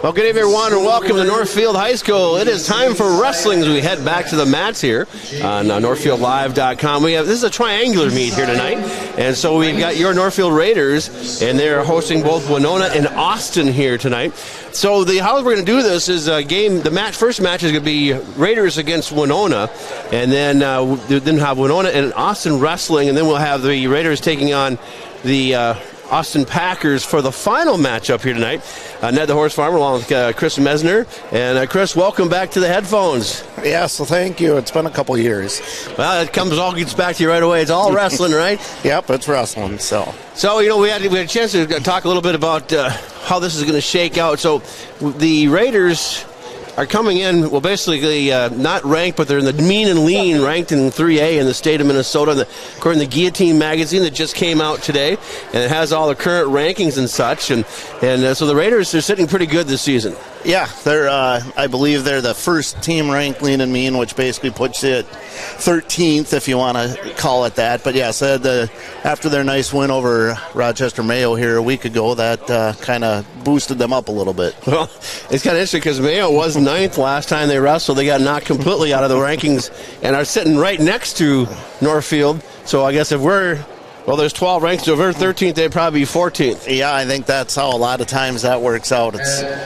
Well, good evening, everyone, and welcome to Northfield High School. It is time for wrestling as we head back to the mats here on NorthfieldLive.com. This is a triangular meet here tonight, and so we've got your Northfield Raiders, and they're hosting both Winona and Austin here tonight. So how we're going to do this is first match is going to be Raiders against Winona, and then have Winona and Austin wrestling, and then we'll have the Raiders taking on the Austin Packers for the final matchup here tonight. Ned the Horse Farmer along with Chris Mesner. And Chris, welcome back to the headphones. Yes, well, thank you. It's been a couple years. Well, all gets back to you right away. It's all wrestling, right? Yep, it's wrestling. So we had a chance to talk a little bit about how this is going to shake out. So the Raiders are coming in, basically not ranked, but they're in the mean and lean, ranked in 3A in the state of Minnesota, according to the Guillotine magazine that just came out today, and it has all the current rankings and such, and so the Raiders are sitting pretty good this season. Yeah, I believe they're the first team ranked lean and mean, which basically puts it 13th, if you want to call it that. But yes, after their nice win over Rochester Mayo here a week ago, that kind of boosted them up a little bit. Well, it's kind of interesting because Mayo was 9th last time they wrestled. They got knocked completely out of the rankings and are sitting right next to Northfield. So I guess there's 12 ranks, so if we're 13th, they'd probably be 14th. Yeah, I think that's how a lot of times that works out.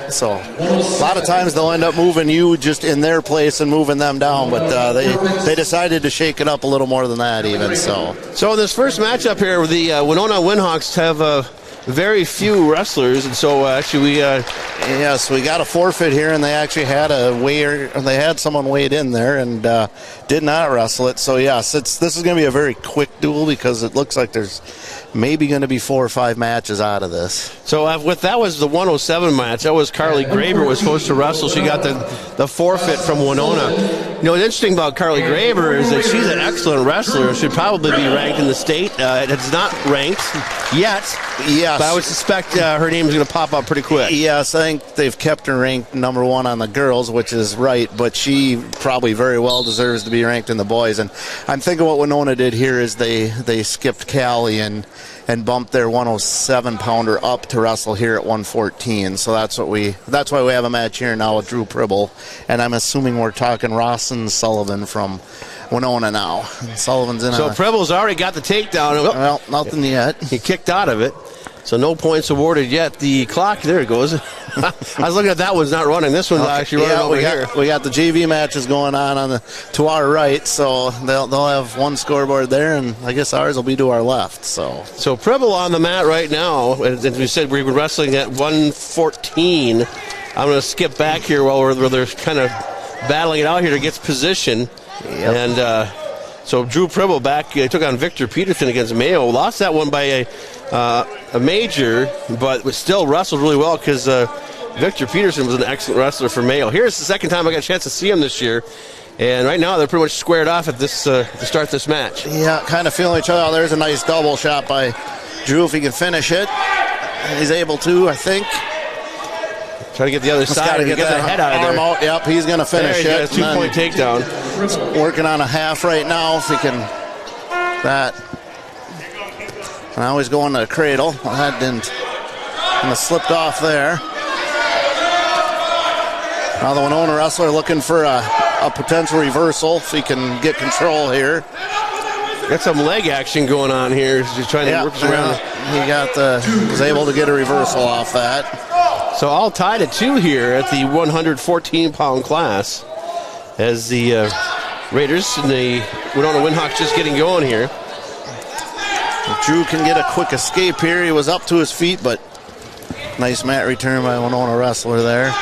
So a lot of times they'll end up moving you just in their place and moving them down, but they decided to shake it up a little more than that even. So in this first matchup here, the Winona Windhawks have very few wrestlers, and so actually we got a forfeit here, and they actually had someone weighed in there and did not wrestle it. So yes, this is going to be a very quick duel because it looks like there's maybe going to be 4 or 5 matches out of this. So that was the 107 match. That was Carly Graber was supposed to wrestle. She got the forfeit from Winona. What's interesting about Carly Graber is that she's an excellent wrestler. Should probably be ranked in the state. It's not ranked yet. Yes. But I would suspect her name is going to pop up pretty quick. Yes, I think they've kept her ranked number 1 on the girls, which is right, but she probably very well deserves to be ranked in the boys. And I'm thinking what Winona did here is they skipped Callie and bumped their 107-pounder up to wrestle here at 114. So that's why we have a match here now with Drew Pribble. And I'm assuming we're talking Rawson Sullivan from Winona now. And Sullivan's in. So Pribble's already got the takedown. Well, nothing yet. He kicked out of it. So no points awarded yet. The clock, there it goes. I was looking at that one's not running. This one's actually running over here. We got the JV matches going on to our right, so they'll have one scoreboard there, and I guess ours will be to our left. So Pribble on the mat right now. As we said, we were wrestling at 114. I'm going to skip back here while they're kind of battling it out here to get position. Yep. And so Drew Pribble back took on Victor Peterson against Mayo. Lost that one by a major, but was still wrestled really well because Victor Peterson was an excellent wrestler for Mayo. Here's the second time I got a chance to see him this year. And right now they're pretty much squared off at this to start this match. Yeah, kind of feeling each other out. There's a nice double shot by Drew if he can finish it. He's able to, I think. Try to get the other side and get the head out of there. Out. Yep, he's going to finish it. A 2-point takedown. Working on a half right now if he can. That. Now he's going to the cradle. That didn't. Kind of slipped off there. Now the Winona wrestler looking for a potential reversal if he can get control here. Got some leg action going on here. He's trying to work his around. He was able to get a reversal off that. So all tied at 2 here at the 114-pound class as the Raiders and the Winona Windhawks just getting going here. Drew can get a quick escape here. He was up to his feet, but nice mat return by Winona wrestler there.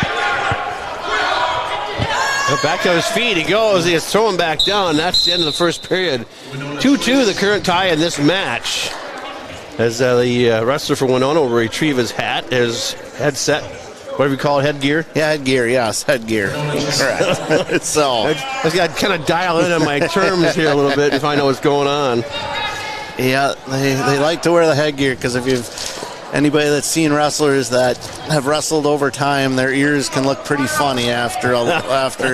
Back to his feet he goes. He is thrown back down. That's the end of the first period. 2-2 the current tie in this match. As the wrestler for Winona will retrieve his hat, his headset, whatever you call it, headgear? Yeah, headgear, yes, headgear. Correct. So I've got to kind of dial in on my terms here a little bit if I know what's going on. Yeah, they like to wear the headgear because if anybody that's seen wrestlers that have wrestled over time, their ears can look pretty funny after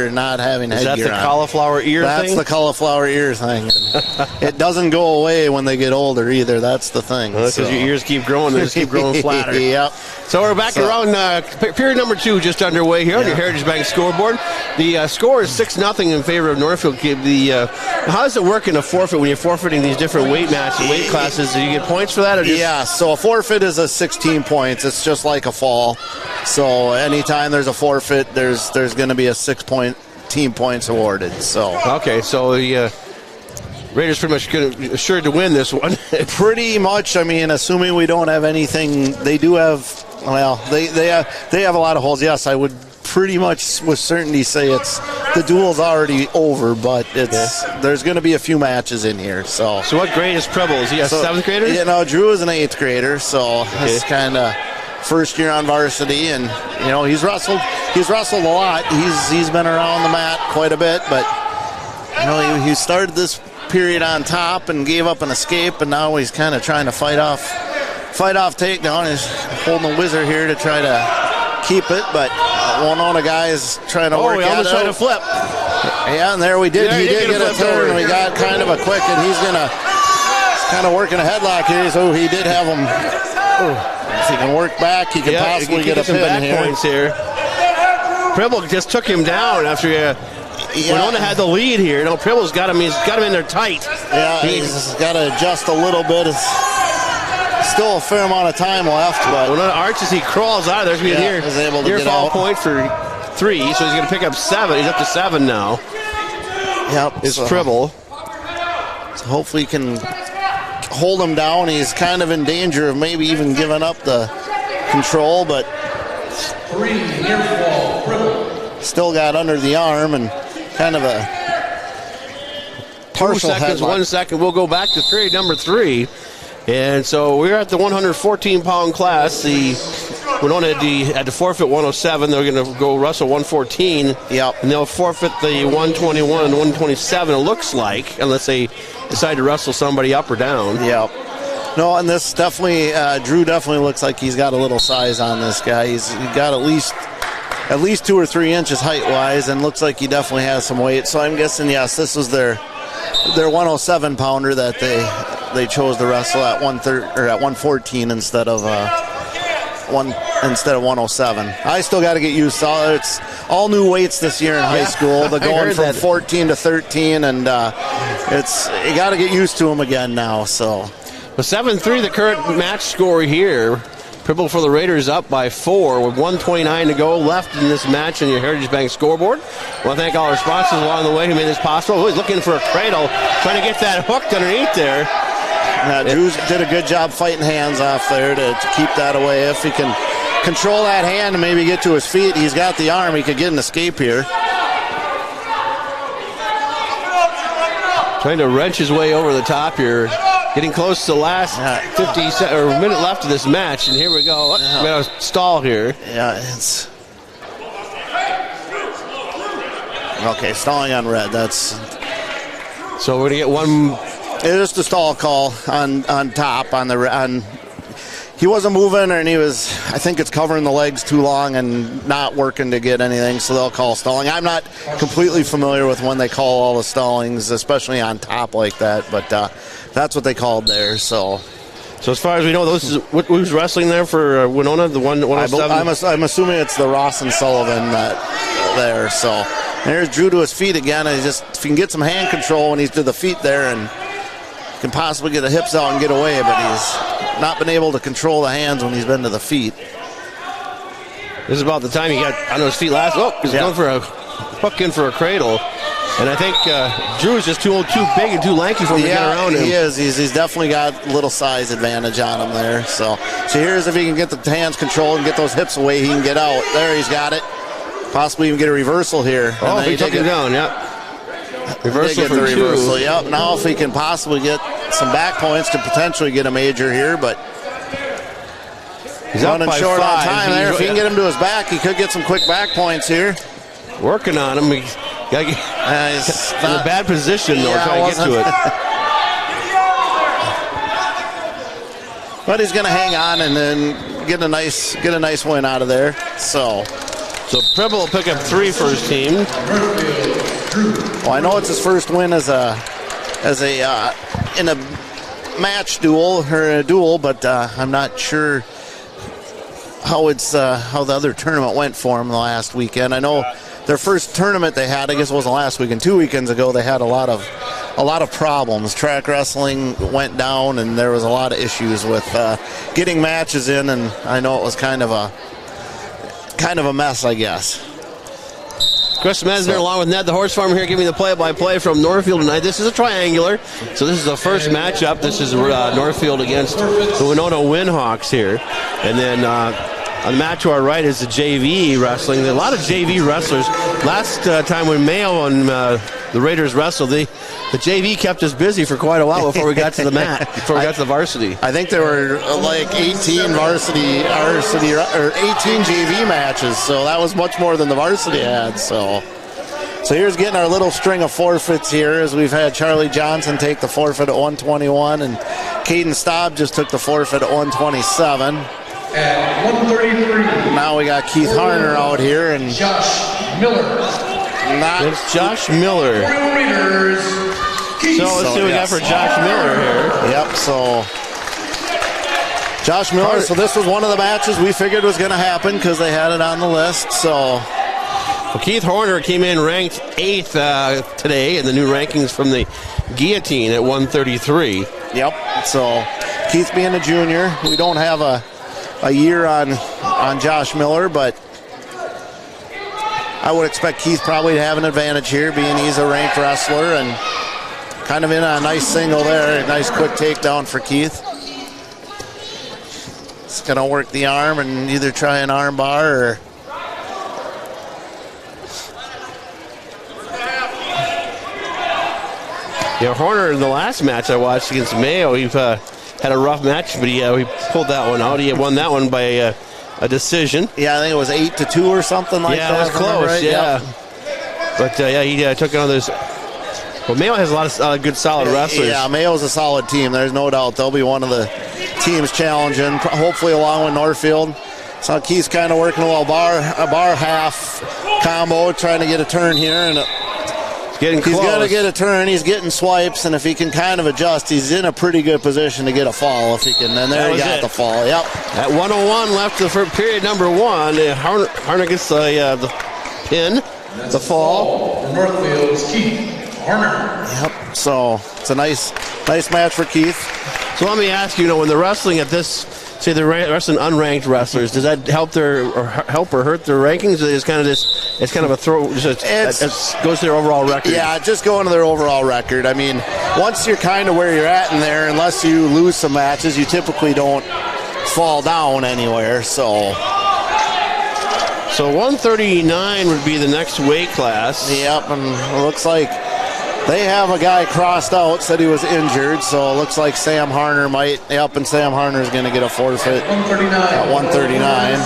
not having headgear on. Is that the cauliflower ear thing? That's the cauliflower ear thing. It doesn't go away when they get older either. That's the thing. Well, that's because your ears keep growing. They just keep growing flatter. Yep. So we're back around period number 2 just underway here on your Heritage Bank scoreboard. The score is 6-0 in favor of Northfield. How does it work in a forfeit when you're forfeiting these different weight classes? Do you get points for that? Or Yeah, so a forfeit is a 16 points. It's just like a fall. So anytime there's a forfeit, there's going to be a 6 team points awarded. So okay, so the Raiders pretty much assured to win this one. Pretty much. I mean, assuming we don't have anything, they do have. Well, they have a lot of holes. Yes, I would pretty much with certainty say the duel's already over, but there's going to be a few matches in here. So what grade is Preble? Is he a 7th grader? Yeah, no, Drew is an 8th grader, so it's kind of first year on varsity, and he's wrestled a lot. He's been around the mat quite a bit, but he started this period on top and gave up an escape, and now he's kind of trying to fight off takedown. He's holding the whizzer here to try to keep it, but Winona guy is trying to work at it. Trying to flip. Yeah, and there we did. He did get a turn. We got kind of a quick, and he's kind of working a headlock here. So he did have him. If he can work back, he can possibly get a pin here. Points here. Preble just took him down after Winona had the lead here. Preble's got him. He's got him in there tight. Yeah, he's got to adjust a little bit. Still a fair amount of time left, but Winona arches, he crawls out of there. He's able to get fall out. Point for 3, so he's going to pick up 7. He's up to 7 now. Yep, it's Preble. So hopefully he can hold him down. He's kind of in danger of maybe even giving up the control, but 3 near fall, Preble. Still got under the arm and kind of a partial 2 seconds, headlock. 1 second. We'll go back to period number 3. And so we're at the 114-pound class. The Winona had to forfeit 107. They're going to go wrestle 114. Yep. And they'll forfeit the 121 and 127, it looks like, unless they decide to wrestle somebody up or down. Yep. No, and this definitely, Drew definitely looks like he's got a little size on this guy. He's got at least 2 or 3 inches height-wise, and looks like he definitely has some weight. So I'm guessing, yes, this was their 107-pounder that they chose to wrestle at 114 instead of 107. I still got to get used to it's all new weights this year in high school. They're going from 14 to 13, and you got to get used to them again now. So, the 7-3, the current match score here. Preble for the Raiders up by 4 with 1:29 to go left in this match on your Heritage Bank scoreboard. I want to thank all our sponsors along the way who made this possible. He's looking for a cradle, trying to get that hooked underneath there. Drew did a good job fighting hands off there to keep that away. If he can control that hand and maybe get to his feet, he's got the arm. He could get an escape here. Trying to wrench his way over the top here. Getting close to the last 50 or minute left of this match, and here we go. We got a stall here. Yeah, it's okay. Stalling on red. That's so we're gonna get one. It's just a stall call on top on. He wasn't moving, and he was. I think it's covering the legs too long and not working to get anything, so they'll call stalling. I'm not completely familiar with when they call all the stallings, especially on top like that, but that's what they called there. So as far as we know, who's wrestling there for Winona? The 107. I'm assuming it's the Ross and Sullivan there. So there's Drew to his feet again. And if he can get some hand control when he's to the feet there, and can possibly get the hips out and get away, but he's not been able to control the hands when he's been to the feet. This is about the time he got on his feet last. Oh, he's going for a hook in for a cradle. And I think Drew is just too big and too lanky for him to get around him. He is. He's definitely got a little size advantage on him there. So here's if he can get the hands controlled and get those hips away, he can get out. There, he's got it. Possibly even get a reversal here. Oh, he took him down, yeah. Reversal for 2. Reversal, yep. Now if he can possibly get some back points to potentially get a major here, but he's running short 5. On time there. If he can get him to his back, he could get some quick back points here. Working on him. He's in a bad position, though, trying to get to it. But he's going to hang on and then get a nice win out of there. So Preble will pick up 3 for his team. well, I know it's his first win as a in a match duel or a duel, but I'm not sure how the other tournament went for him the last weekend. I know their first tournament they had, I guess it wasn't last weekend, 2 weekends ago, they had a lot of problems. Track wrestling went down, and there was a lot of issues with getting matches in, and I know it was kind of a mess, I guess. Chris Mesner along with Ned the Horse Farmer here giving the play-by-play from Northfield tonight. This is a triangular, so this is the first matchup. This is Northfield against the Winona Windhawks here. And then on the mat to our right is the JV wrestling. A lot of JV wrestlers. Last time when Mayo and the Raiders wrestled, the JV kept us busy for quite a while before we got to the mat, before we got to the varsity. I think there were like 18 varsity or 18 JV matches, so that was much more than the varsity had. So here's getting our little string of forfeits here, as we've had Charlie Johnson take the forfeit at 121, and Caden Staub just took the forfeit at 127. At 133. Now we got Keith Harner out here, and Josh Miller. It's Josh Miller. Raiders. So let's see what we got for Josh Miller here. Yep, so Josh Miller, so this was one of the matches we figured was going to happen because they had it on the list. So Well, Keith Horner came in ranked 8th today in the new rankings from the Guillotine at 133. Yep, so Keith being a junior, we don't have a year on Josh Miller, but I would expect Keith probably to have an advantage here, being he's a ranked wrestler, and kind of in a nice single there. A nice quick takedown for Keith. He's going to work the arm and either try an arm bar or... Yeah, Horner in the last match I watched against Mayo, he had a rough match, but he pulled that one out. He won that one by a decision. Yeah, I think it was 8-2 or something like that. Yeah, it was close, right? yeah. But, he took on this. Well, Mayo has a lot of good, solid wrestlers. Yeah, Mayo's a solid team. There's no doubt they'll be one of the teams challenging, hopefully along with Northfield. So Keith's kind of working a little bar half combo, trying to get a turn here, and getting close. He's got to get a turn. He's getting swipes, and if he can kind of adjust, he's in a pretty good position to get a fall if he can. And there he got the fall. Yep. At 101 left for period number 1. Harner gets the pin, the fall. For Northfield is Keith Harner. Yep. So it's a nice match for Keith. So let me ask you, when they're wrestling at this, say they're wrestling unranked wrestlers, does that help or hurt their rankings? It's kind of a throw. It goes to their overall record. Yeah, just going to their overall record. I mean, once you're kind of where you're at in there, unless you lose some matches, you typically don't fall down anywhere. So 139 would be the next weight class. Yep, and it looks like they have a guy crossed out, said he was injured, so it looks like Sam Harner might. Yep, and Sam Harner is going to get a forfeit at 139.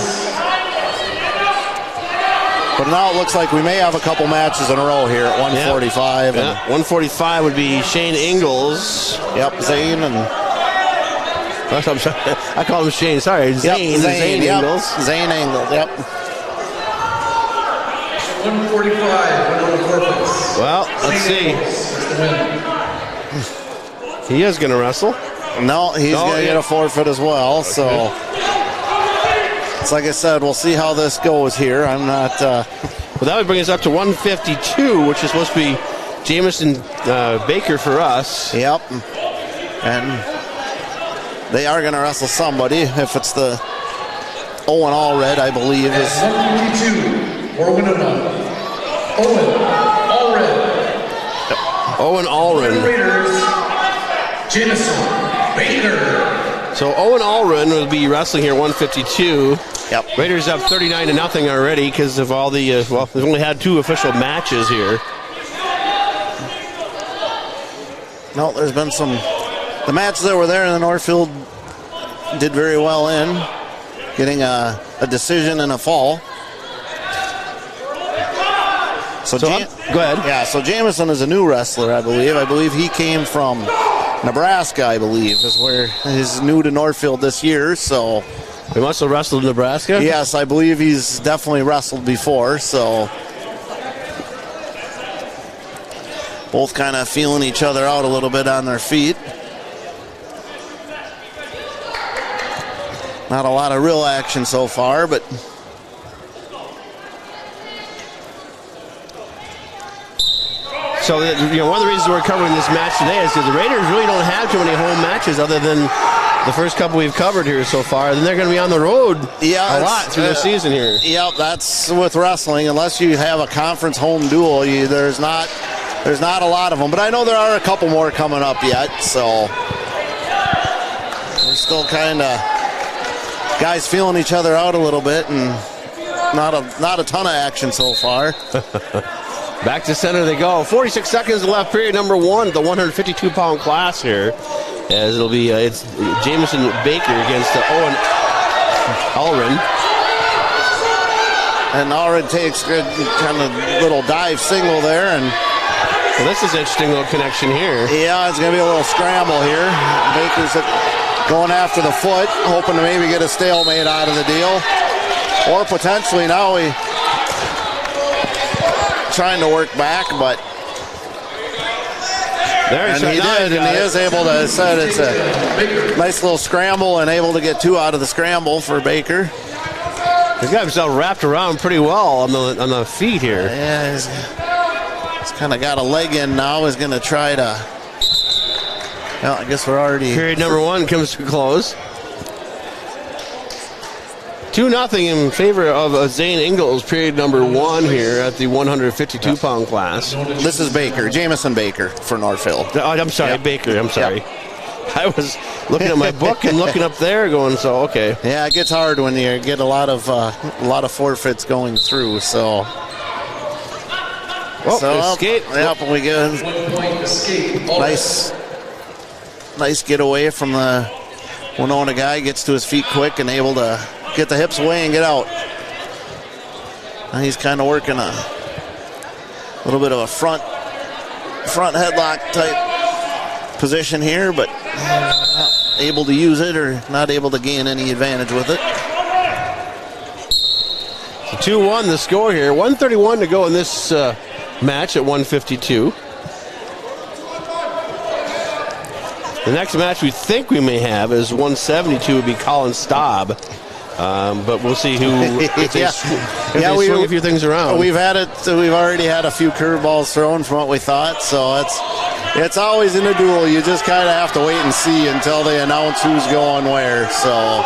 But now it looks like we may have a couple matches in a row here at 145. Yeah. 145 would be Shane Ingalls. Yep, Zane and... I call him Shane, sorry. Zane Ingalls. Zane Ingalls, yep. 145. Well, let's see. He is going to wrestle. No, he's going to get a forfeit as well. Okay. So, it's like I said, we'll see how this goes here. I'm not. Well, that would bring us up to 152, which is supposed to be Jameson Baker for us. Yep. And they are going to wrestle somebody. If it's the Owen Allred, I believe. Is 152 or Winona. Owen Allred. Raiders, Jameson Baker. So Owen Allred will be wrestling here 152. Yep. Raiders up 39-0 already because of all the they've only had 2 official matches here. No, there's been the matches that were there in the Northfield did very well in getting a decision and a fall. So go ahead. Yeah, so Jameson is a new wrestler, I believe. I believe he came from Nebraska, I believe, is where he's new to Northfield this year. So He must have wrestled in Nebraska? yes, I believe he's definitely wrestled before. So both kind of feeling each other out a little bit on their feet. Not a lot of real action so far, but So, one of the reasons we're covering this match today is because the Raiders really don't have too many home matches other than the first couple we've covered here so far. Then they're going to be on the road a lot through the season here. Yep, that's with wrestling. Unless you have a conference home duel, there's not a lot of them. But I know there are a couple more coming up yet, so we're still kind of guys feeling each other out a little bit, and not a ton of action so far. Back to center they go. 46 seconds left, period number 1, the 152-pound class here. As it'll be, it's Jamison Baker against Owen Allred. And Allred takes good kind of little dive single there, and well, this is an interesting little connection here. yeah, it's going to be a little scramble here. Baker's going after the foot, hoping to maybe get a stalemate out of the deal. Or potentially now he trying to work back, but there he did, and he is able to set. It's a nice little scramble and able to get 2 out of the scramble for Baker. He's got himself wrapped around pretty well on the feet here. Yeah, he's kind of got a leg in now. He's going to try to. Well, I guess we're already. Period number 1 comes to close. 2-0 in favor of Zane Ingalls, period number 1 here at the 152-pound class. This is Baker, Jamison Baker for Northfield. Oh, I'm sorry, Yep. Baker, I'm sorry. Yep. I was looking at my book and looking up there going, so, okay. Yeah, it gets hard when you get a lot of forfeits going through, so. Escape. Yep, we get 1 point escape. nice getaway from the Winona guy. Gets to his feet quick and able to get the hips away and get out. Now he's kind of working a little bit of a front headlock type position here, but not able to use it or not able to gain any advantage with it. 2-1 the score here. 1:31 to go in this match at 152. The next match we think we may have is 172 would be Colin Staub. But we'll see who if they swing a few things around. We've already had a few curveballs thrown from what we thought, so it's always in a duel. You just kind of have to wait and see until they announce who's going where. So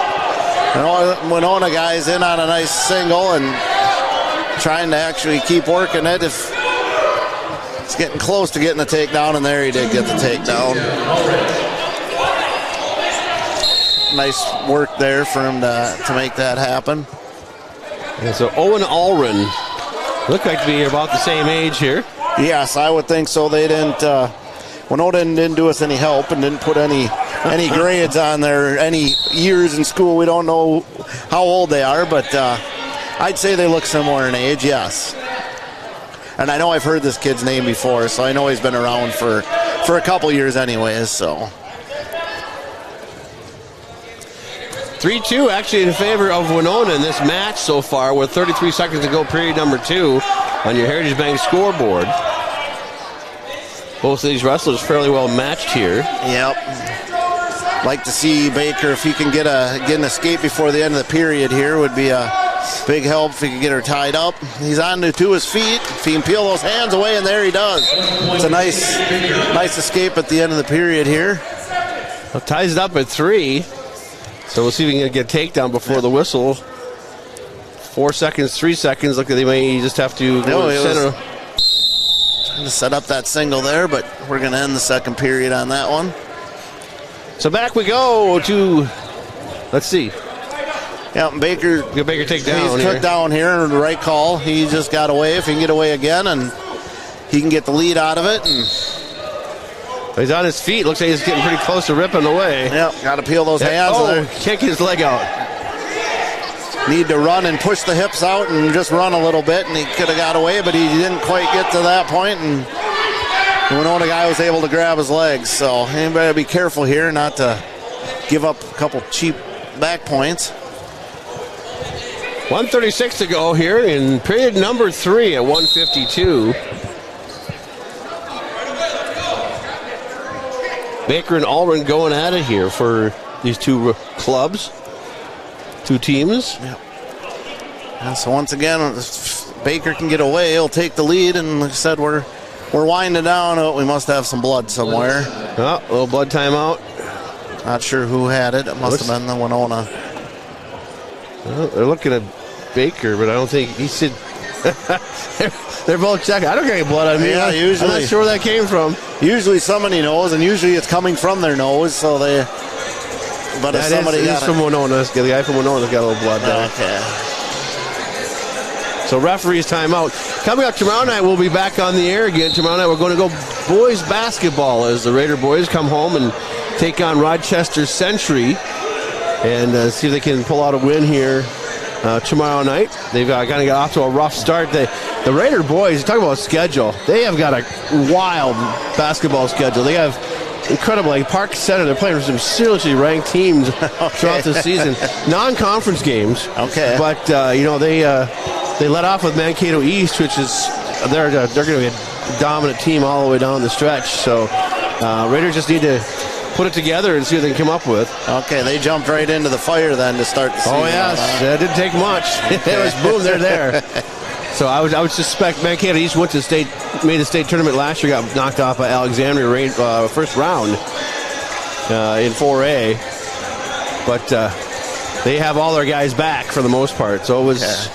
Winona guy's in on a nice single and trying to actually keep working it. If it's getting close to getting the takedown, and there he did get the takedown. Nice work there for him to make that happen. And so Owen Allred look like to be about the same age here. Yes, I would think so. They didn't. Winona didn't do us any help and didn't put any grades on there, any years in school. We don't know how old they are, but I'd say they look similar in age. Yes. And I know I've heard this kid's name before, so I know he's been around for a couple years anyways. So. 3-2 actually in favor of Winona in this match so far with 33 seconds to go, period number 2 on your Heritage Bank scoreboard. Both of these wrestlers fairly well matched here. Yep. Like to see Baker, if he can get an escape before the end of the period here, would be a big help if he could get her tied up. He's on to his feet. If he can peel those hands away, and there he does. It's a nice escape at the end of the period here. Well, ties it up at 3. So we'll see if we can get a takedown before the whistle. 4 seconds, 3 seconds. Look, they may just have to go to center. Trying to set up that single there, but we're going to end the second period on that one. So back we go to, let's see. Yeah, Baker. Get Baker take down. He's took down here, the right call. He just got away. If he can get away again, and he can get the lead out of it, and. He's on his feet. Looks like he's getting pretty close to ripping away. Yep, got to peel those hands. Kick his leg out. Need to run and push the hips out and just run a little bit, and he could have got away, but he didn't quite get to that point, and Winona guy was able to grab his legs. So anybody be careful here not to give up a couple cheap back points. 1:36 to go here in period number 3 at 1:52. Baker and Allred going at it here for these two clubs, two teams. Yeah, so once again, if Baker can get away, he'll take the lead. And like I said, we're winding down. Oh, we must have some blood somewhere. Oh, a little blood timeout. Not sure who had it. It must have been the Winona. Well, they're looking at Baker, but I don't think he said. They're both checking. I don't get any blood on me. Yeah, usually. I'm not sure where that came from. Usually somebody knows, and usually it's coming from their nose. So they. But if somebody got from Winona. The guy from Winona's got a little blood there. Okay. So referee's timeout. Coming up tomorrow night, we'll be back on the air again. Tomorrow night, we're going to go boys basketball as the Raider boys come home and take on Rochester Century and see if they can pull out a win here tomorrow night. They've kind of got off to a rough start. The Raider boys, talk about schedule, they have got a wild basketball schedule. They have incredible, like Park Center, they're playing some seriously ranked teams throughout the season. Non-conference games. Okay. But, they let off with Mankato East, which is, they're going to be a dominant team all the way down the stretch. So Raiders just need to put it together and see what they can come up with. Okay, they jumped right into the fire then to start the season. Oh, yes. That didn't take much. It was boom, they're there. So I would suspect Mankato East made the state tournament last year, got knocked off by Alexandria first round in 4A. But they have all their guys back for the most part. So it was a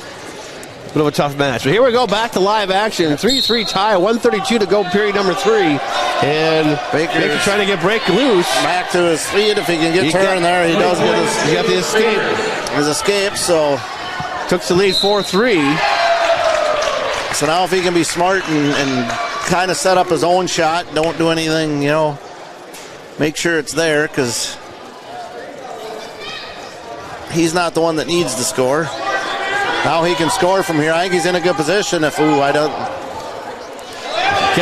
bit of a tough match. But here we go, back to live action. 3-3 tie, 1:32 to go, period number 3. And Baker trying to get break loose. Back to his feet if he can get turned there. He does get he got the escape. His escape, so took the lead 4-3. So now if he can be smart and kind of set up his own shot, don't do anything, make sure it's there, because he's not the one that needs to score. Now he can score from here. I think he's in a good position. Can't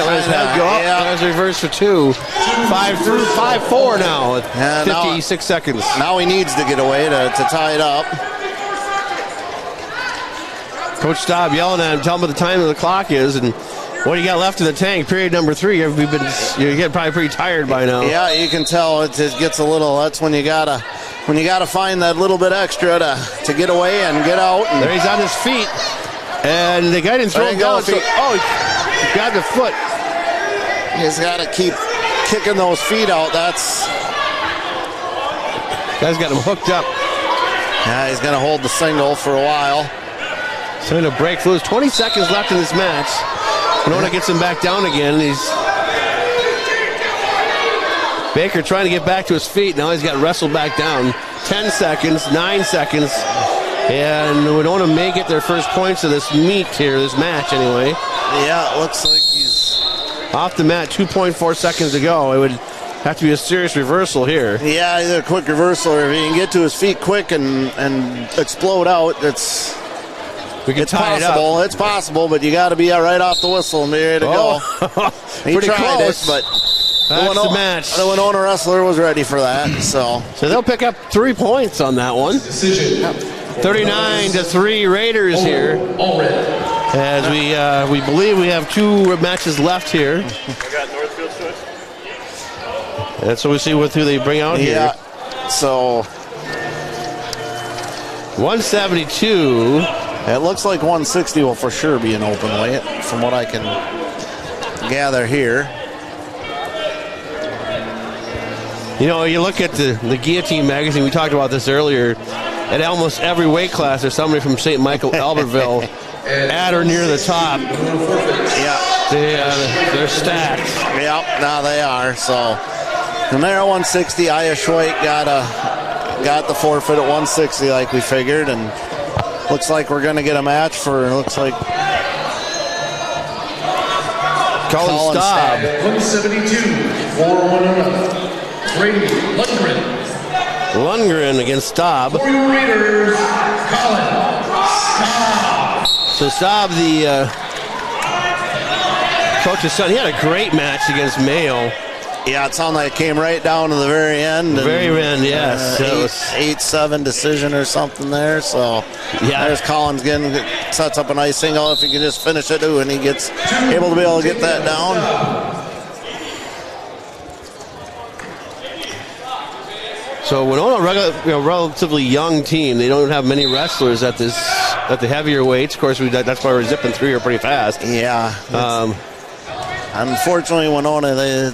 let his head go up. There's reverse for 2. 5-4 now with 56 seconds. Now he needs to get away to tie it up. Coach Staub yelling at him, telling him what the time of the clock is and what you got left in the tank. Period number 3. You're getting probably pretty tired by now. Yeah, you can tell it gets a little. That's when you gotta find that little bit extra to get away and get out. And there he's on his feet, and the guy didn't throw him down. He got the foot. He's got to keep kicking those feet out. Guy's got him hooked up. Yeah, he's going to hold the single for a while. So to break through. There's 20 seconds left in this match. Winona gets him back down again. Baker trying to get back to his feet. Now he's got wrestled back down. 10 seconds, 9 seconds. And Winona may get their first points of this match anyway. Yeah, it looks like he's off the mat, 2.4 seconds to go. It would have to be a serious reversal here. Yeah, either a quick reversal or if he can get to his feet quick and explode out, it's possible. It's possible, but you got to be right off the whistle and be ready to go. He pretty tried close, but that's the match. The Winona wrestler was ready for that. So they'll pick up 3 points on that one. 39-3 Raiders here. As we believe we have 2 matches left here. I got Northfield's choice. And so we see who they bring out here. Yeah. So 172. It looks like 160 will for sure be an open weight, from what I can gather here. You look at the Guillotine magazine, we talked about this earlier, at almost every weight class there's somebody from St. Michael, Albertville, at or near the top. Yeah. They're stacked. Yep, now they are. So from there at 160, Aya Schweik got the forfeit at 160 like we figured, and looks like we're going to get a match for, looks like Colin Staub. 172 for Winona. Brady Lundgren against Staub. For your Raiders, Colin Staub. So Staub, the Coach's son, he had a great match against Mayo. Yeah, it sounded like it came right down to the very end. Very end, yes. 8-7 decision or something there. So Yeah. there's Collins again, sets up a nice single. If he can just finish it, and he gets able to be able to get that down. So Winona, relatively young team. They don't have many wrestlers at the heavier weights. Of course, that's why we're zipping through here pretty fast. Yeah. Unfortunately, Winona,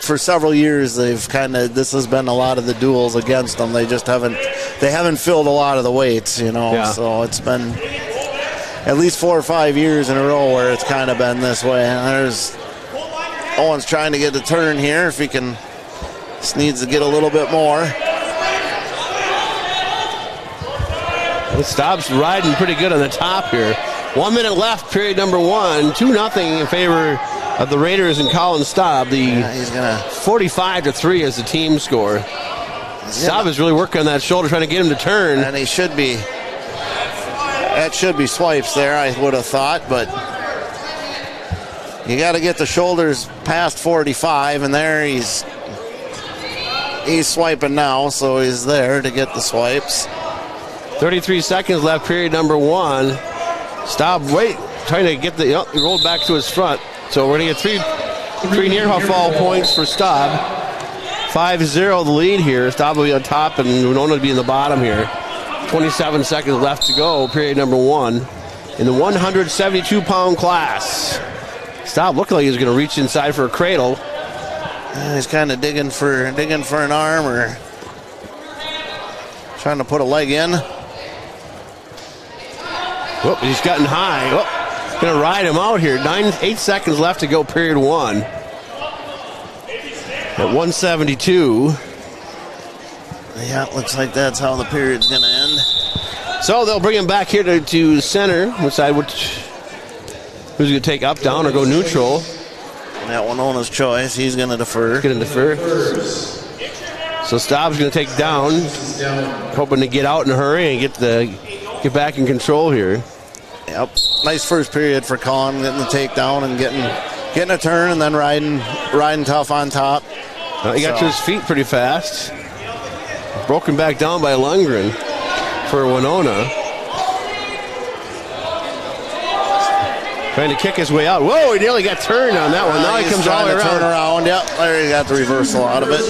for several years this has been a lot of the duels against them. They just haven't filled a lot of the weights, Yeah. So it's been at least 4 or 5 years in a row where it's kind of been this way. There's Owen's trying to get a turn here. If he can, just needs to get a little bit more. It stops riding pretty good on the top here. 1 minute left, period number 1. 2-0 in favor of the Raiders and Colin Staub. He's gonna 45-3 is the team score. Staub is really working on that shoulder, trying to get him to turn. And he should be. That should be swipes there, I would have thought, but you got to get the shoulders past 45, and there he's swiping now, so he's there to get the swipes. 33 seconds left, period number 1. Staub, trying to get he rolled back to his front. So we're going to get three near fall points for Staub. 5-0 the lead here. Staub will be on top, and Winona will be in the bottom here. 27 seconds left to go, period number 1. In the 172-pound class. Staub looked like he was going to reach inside for a cradle. He's kind of digging for an arm or trying to put a leg in. Whoop, he's gotten high. Going to ride him out here. 8 seconds left to go, period 1. At 172. Yeah, it looks like that's how the period's going to end. So they'll bring him back here to center. Decide who's going to take up, down, or go neutral. That Winona's choice. He's going to defer. Going to defer. So Staub's going to take down, hoping to get out in a hurry and get back in control here. Yep. Nice first period for Colin, getting the takedown and getting a turn and then riding tough on top. He got to his feet pretty fast. Broken back down by Lundgren for Winona. Trying to kick his way out. Whoa, he nearly got turned on that one. Now he comes all the way turn around. Yep, there he got the reversal out of it.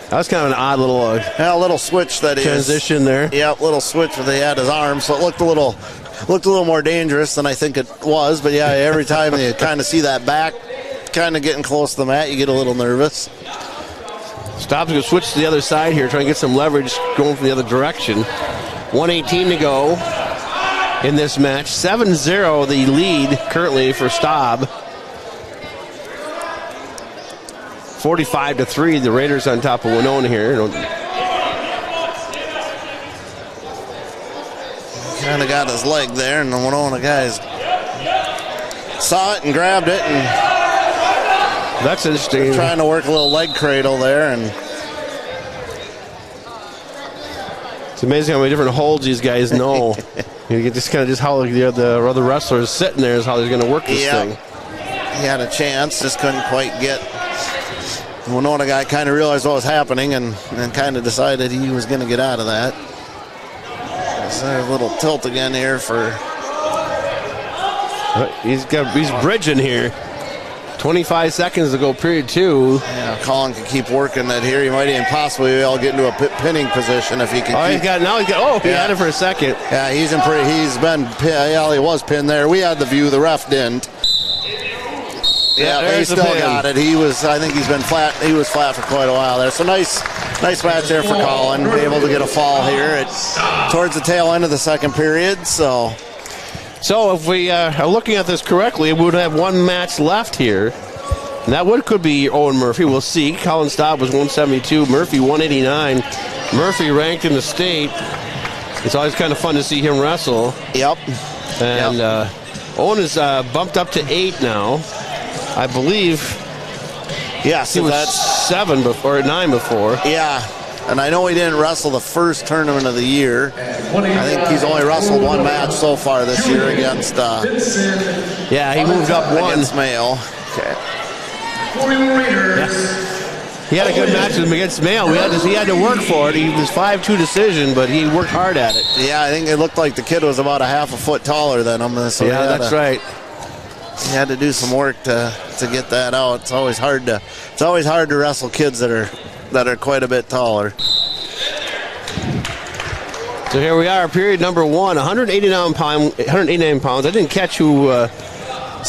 That was kind of an odd little a little switch that transition there. Yep, little switch where they had his arm, so it looked a little more dangerous than I think it was. But yeah, every time you kind of see that back kind of getting close to the mat, you get a little nervous. Staub's going to switch to the other side here, trying to get some leverage going from the other direction. 1:18 to go in this match. 7-0 the lead currently for Staub. 45-3, the Raiders on top of Winona here. Kind of got his leg there, and the Winona guys saw it and grabbed it, and that's interesting. Trying to work a little leg cradle there, and it's amazing how many different holds these guys know. You get just how the other wrestlers sitting there is how they're going to work this thing. He had a chance, just couldn't quite get. The Winona guy kind of realized what was happening and kind of decided he was going to get out of that. So a little tilt again here for. He's bridging here. 25 seconds to go, period 2. Yeah, Colin can keep working that here. He might even possibly be able to get into a pinning position if he can. He had it for a second. Yeah, he was pinned there. We had the view, the ref didn't. Yeah, he still got it. I think he's been flat. He was flat for quite a while there. So nice match there for Colin. Able to get a fall here towards the tail end of the second period. So if we are looking at this correctly, we would have one match left here. And that could be Owen Murphy. We'll see. Colin Staub was 172. Murphy 189. Murphy ranked in the state. It's always kind of fun to see him wrestle. Yep. And Owen is bumped up to 8 now. I believe. Yeah, he was 7 before, 9 before. Yeah, and I know he didn't wrestle the first tournament of the year. I think he's only wrestled one match so far this year against Yeah, he moved up one. against Mayo. Okay. He had a good match with him against Mayo. He had to work for it. He was 5-2 decision, but he worked hard at it. Yeah, I think it looked like the kid was about a half a foot taller than him. So That's right. He had to do some work to get that out. It's always hard to wrestle kids that are quite a bit taller. So here we are, period number 1, 189 pounds. I didn't catch who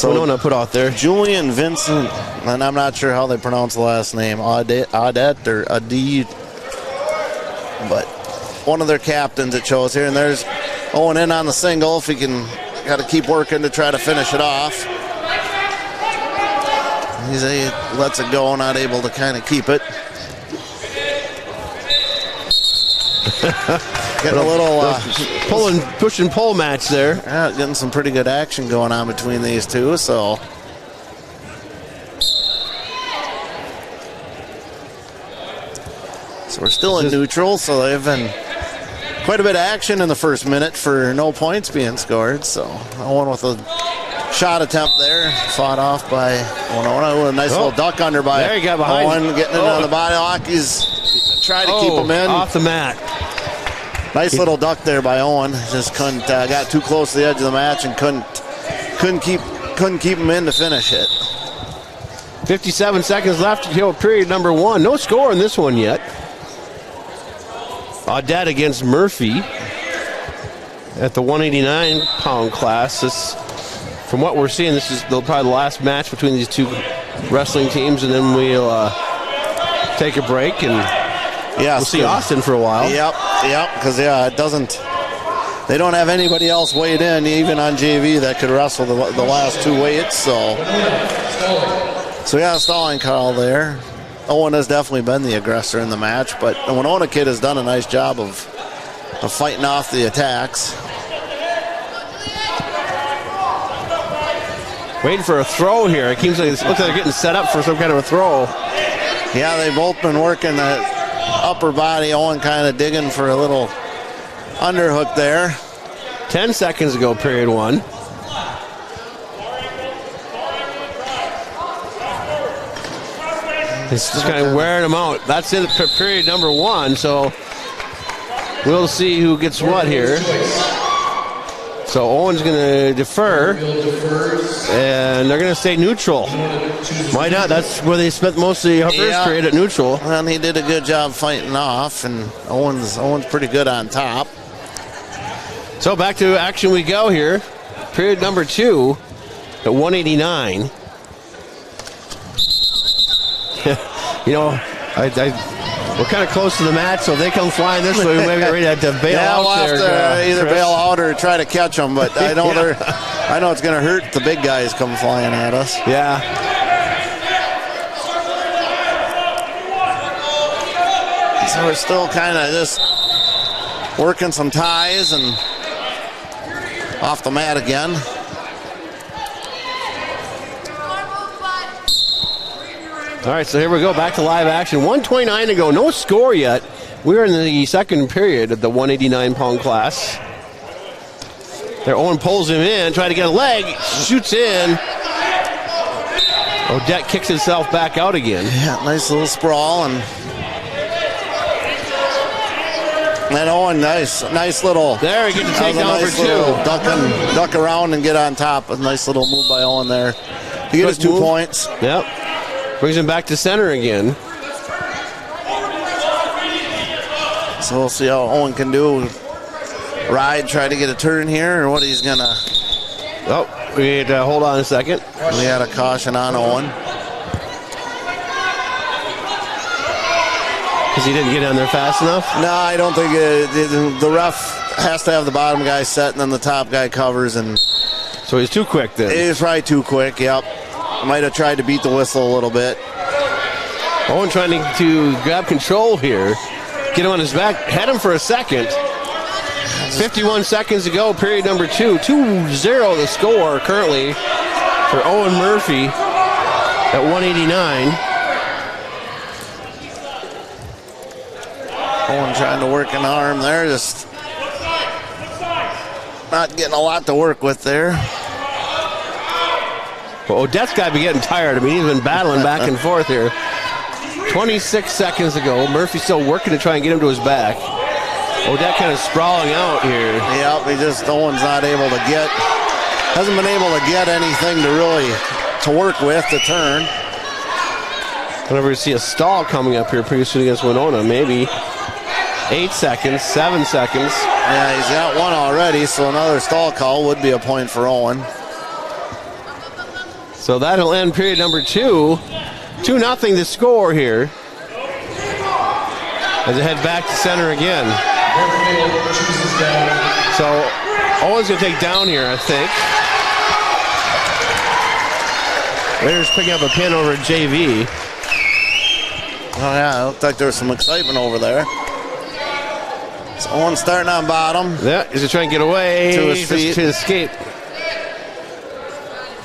Winona put out there. Julian Vincent, and I'm not sure how they pronounce the last name, Audet or Adi, but one of their captains it shows here. And there's Owen in on the single. If he can, got to keep working to try to finish it off. He lets it go, not able to kind of keep it. Getting a little push and pull match there. Getting some pretty good action going on between these two. So we're still in neutral. So they've been quite a bit of action in the first minute for no points being scored. So Owen with a shot attempt there, fought off by Winona. A nice little duck under by there he got behind Owen, getting it on the body lock. He's trying to keep him in off the mat. Nice little duck there by Owen. Just couldn't got too close to the edge of the match and couldn't keep him in to finish it. 57 seconds left until period number 1. No score in this one yet. Audet against Murphy at the 189-pound class. From what we're seeing, this is probably the last match between these two wrestling teams, and then we'll take a break and we'll see Austin for a while. Yep, because it doesn't. They don't have anybody else weighed in, even on JV, that could wrestle the last two weights. So stalling call there. Owen has definitely been the aggressor in the match, but the Winona kid has done a nice job of fighting off the attacks. Waiting for a throw here. It looks like they're getting set up for some kind of a throw. Yeah, they've both been working the upper body. Owen kind of digging for a little underhook there. 10 seconds ago, period 1. It's just kind of wearing them out. That's it for period number 1, so we'll see who gets what here. So Owen's going to defer, and they're going to stay neutral. Why not? That's where they spent most of the first period at neutral. And he did a good job fighting off, and Owen's pretty good on top. So back to action we go here. Period number 2 at 189. We're kind of close to the match, so if they come flying this way, we may be ready to bail out we'll there. Have to either Chris. bail out or try to catch them, but I know I know it's going to hurt if the big guys come flying at us. Yeah. So we're still kind of just working some ties and off the mat again. All right, so here we go, back to live action. 1:29 to go, no score yet. We're in the second period of the 189-pound class. There, Owen pulls him in, trying to get a leg, shoots in. Audet kicks himself back out again. Yeah, nice little sprawl, and Owen, nice little. There, he gets to take down nice for 2. Duck around and get on top. A nice little move by Owen there. He gets 2 points. Yep. Brings him back to center again. So we'll see how Owen can do. Ride, try to get a turn here, or what he's going to. Oh, we need to hold on a second. We had a caution on Owen. Because he didn't get down there fast enough? No, I don't think the ref has to have the bottom guy set, and then the top guy covers. And so he's too quick then. He was probably too quick, yep. Might have tried to beat the whistle a little bit. Owen trying to grab control here. Get him on his back. Had him for a second. 51 seconds to go, period number 2. 2-0 the score currently for Owen Murphy at 189. Owen trying to work an arm there, just not getting a lot to work with there. Well, Odette's got to be getting tired. I mean, he's been battling back and forth here. 26 seconds ago. Murphy still working to try and get him to his back. Odette kind of sprawling out here. Yep, Owen's not able to hasn't been able to get anything to work with to turn. Whenever you see a stall coming up here pretty soon against Winona, maybe 8 seconds, 7 seconds. Yeah, he's got one already, so another stall call would be a point for Owen. So that'll end period number 2. 2-0 the score here. As they head back to center again. So Owen's going to take down here, I think. Raiders picking up a pin over at JV. Oh, yeah, it looked like there was some excitement over there. So Owen starting on bottom. Yeah, he's going to try and get away to his feet. To escape.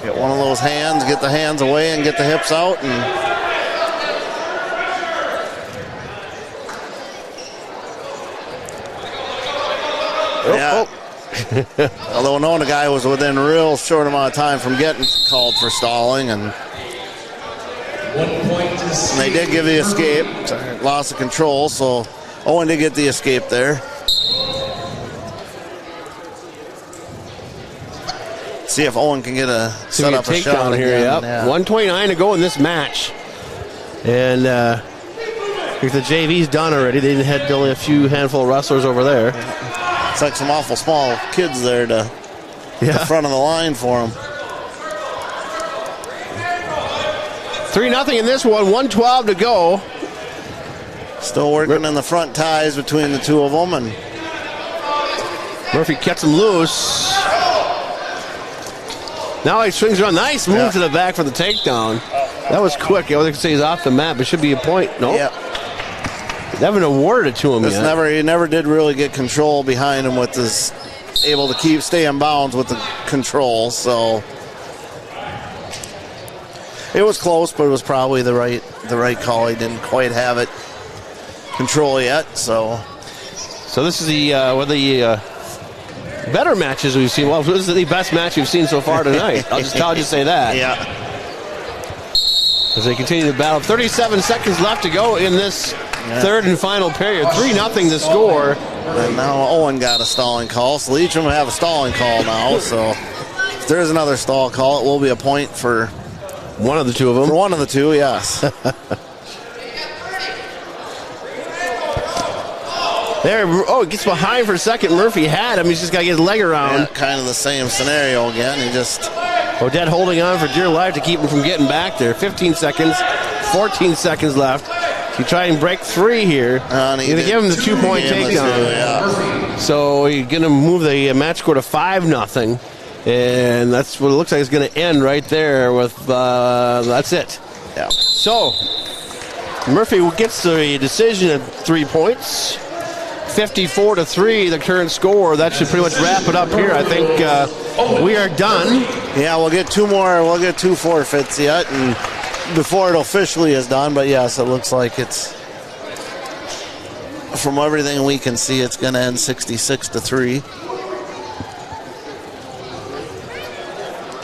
Get one of those hands, get the hands away and get the hips out. Yeah. Although Winona guy was within a real short amount of time from getting called for stalling, and 1 point to they did give the escape. Loss of control, so Owen did get the escape there. See if Owen can get set up a shot here. Again. Yep. Yeah. 1:29 to go in this match, and I think the JV's done already. They had only a handful of wrestlers over there. Yeah. It's like some awful small kids there to the front of the line for them. 3-0 in this one. 1:12 to go. Still working in the front ties between the two of them, and Murphy gets him loose. Now he swings around. Nice move to the back for the takedown. That was quick. I was going to say he's off the mat, but should be a point. No. Yep. They haven't awarded it to him yet. He never did really get control behind him with his able to stay in bounds with the control. So it was close, but it was probably the right call. He didn't quite have it control yet. So this is the better matches we've seen. Well, this is the best match we've seen so far tonight. I'll just say that. Yeah. As they continue to battle. 37 seconds left to go in this third and final period. 3-0 the score. And now Owen got a stalling call, so each of them have a stalling call now. So if there is another stall call, it will be a point for one of the two of them. For one of the two, yes. There, he gets behind for a second. Murphy had him. He's just got to get his leg around. Yeah, kind of the same scenario again. Odette holding on for dear life to keep him from getting back there. 15 seconds, 14 seconds left. He tried and break 3 here. He's going to give him the 2-point takedown. So he's going to move the match score to 5-0. And that's what it looks like it's going to end right there with, that's it. Yeah. So, Murphy gets the decision at 3 points. 54-3, the current score. That should pretty much wrap it up here. I think we are done. Yeah, we'll get 2 more. We'll get 2 forfeits yet, and before it officially is done. But yes, it looks like it's, from everything we can see, it's going to end 66-3.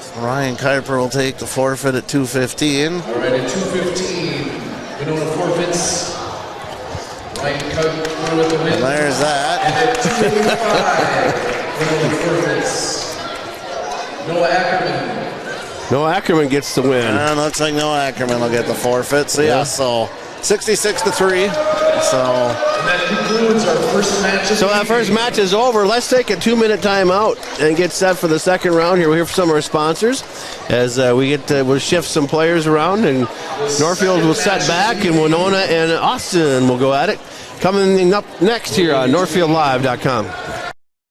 So Ryan Kuiper will take the forfeit at 2:15. All right, at 2:15, Winona forfeits. Ryan Kuiper with the win. And there's that. And at 2:85, Winona forfeits. Noah Ackerman. Noah Ackerman gets the win. And looks like Noah Ackerman will get the forfeit. So so 66-3. So that concludes our first match. So that first match is over. Let's take a 2-minute timeout and get set for the second round here. We'll hear from some of our sponsors as we'll shift some players around, and Northfield will set back, and Winona and Austin will go at it. Coming up next here on NorthfieldLive.com.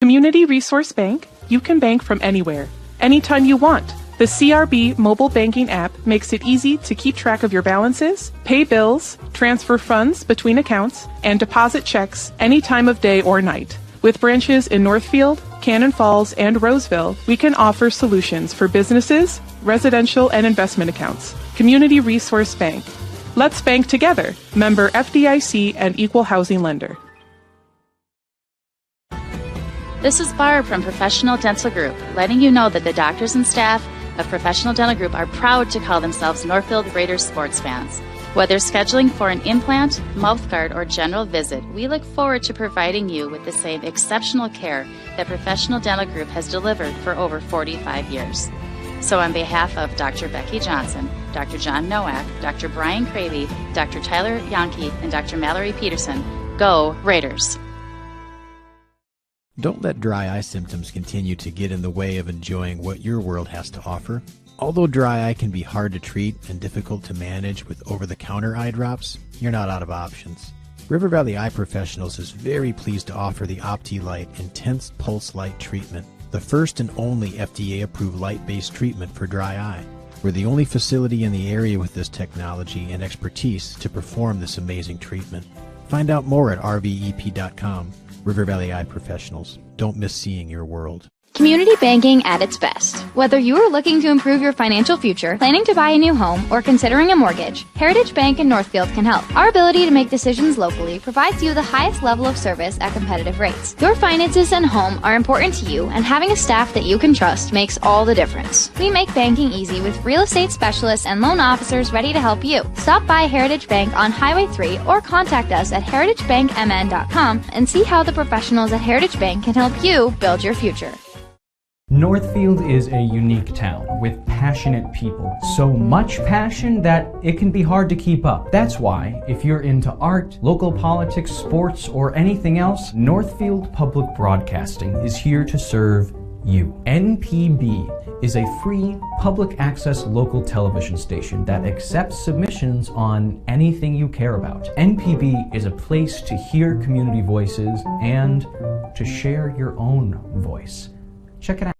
Community Resource Bank. You can bank from anywhere, anytime you want. The CRB mobile banking app makes it easy to keep track of your balances, pay bills, transfer funds between accounts, and deposit checks any time of day or night. With branches in Northfield, Cannon Falls, and Roseville, we can offer solutions for businesses, residential, and investment accounts. Community Resource Bank. Let's bank together. Member FDIC and Equal Housing Lender. This is Barb from Professional Dental Group, letting you know that the doctors and staff of Professional Dental Group are proud to call themselves Northfield Raiders sports fans. Whether scheduling for an implant, mouthguard, or general visit, we look forward to providing you with the same exceptional care that Professional Dental Group has delivered for over 45 years. So on behalf of Dr. Becky Johnson, Dr. John Nowak, Dr. Brian Cravey, Dr. Tyler Yonke, and Dr. Mallory Peterson, go Raiders! Don't let dry eye symptoms continue to get in the way of enjoying what your world has to offer. Although dry eye can be hard to treat and difficult to manage with over-the-counter eye drops, you're not out of options. River Valley Eye Professionals is very pleased to offer the OptiLight Intense Pulse Light Treatment, the first and only FDA-approved light-based treatment for dry eye. We're the only facility in the area with this technology and expertise to perform this amazing treatment. Find out more at rvep.com. River Valley Eye Professionals. Don't miss seeing your world. Community banking at its best. Whether you are looking to improve your financial future, planning to buy a new home, or considering a mortgage, Heritage Bank in Northfield can help. Our ability to make decisions locally provides you the highest level of service at competitive rates. Your finances and home are important to you, and having a staff that you can trust makes all the difference. We make banking easy with real estate specialists and loan officers ready to help you. Stop by Heritage Bank on Highway 3 or contact us at heritagebankmn.com and see how the professionals at Heritage Bank can help you build your future. Northfield is a unique town with passionate people. So much passion that it can be hard to keep up. That's why, if you're into art, local politics, sports, or anything else, Northfield Public Broadcasting is here to serve you. NPB is a free public access local television station that accepts submissions on anything you care about. NPB is a place to hear community voices and to share your own voice. Check it out.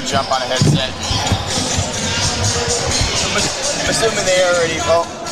Jump on a headset. I'm assuming they already know that.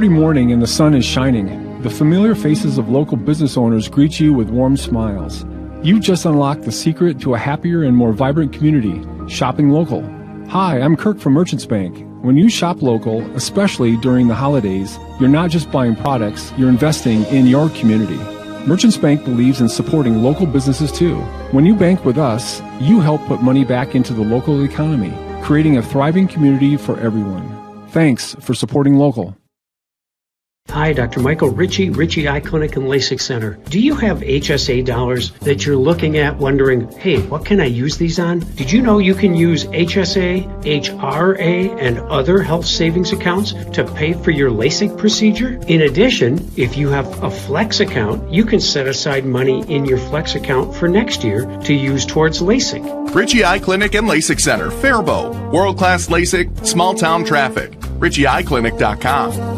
Saturday morning and the sun is shining. The familiar faces of local business owners greet you with warm smiles. You just unlocked the secret to a happier and more vibrant community, shopping local. Hi, I'm Kirk from Merchants Bank. When you shop local, especially during the holidays, you're not just buying products, you're investing in your community. Merchants Bank believes in supporting local businesses too. When you bank with us, you help put money back into the local economy, creating a thriving community for everyone. Thanks for supporting local. Hi, Dr. Michael Ritchie Eye Clinic and LASIK Center. Do you have HSA dollars that you're looking at wondering, hey, what can I use these on? Did you know you can use HSA, HRA, and other health savings accounts to pay for your LASIK procedure? In addition, if you have a Flex account, you can set aside money in your Flex account for next year to use towards LASIK. Ritchie Eye Clinic and LASIK Center, Faribault. World-class LASIK, small-town traffic. RitchieEyeClinic.com.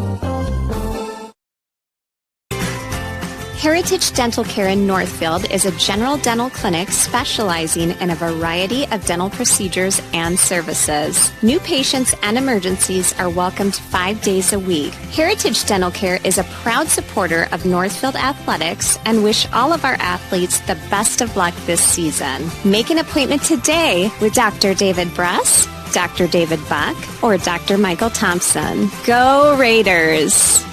Heritage Dental Care in Northfield is a general dental clinic specializing in a variety of dental procedures and services. New patients and emergencies are welcomed 5 days a week. Heritage Dental Care is a proud supporter of Northfield Athletics and wish all of our athletes the best of luck this season. Make an appointment today with Dr. David Bress, Dr. David Buck, or Dr. Michael Thompson. Go Raiders!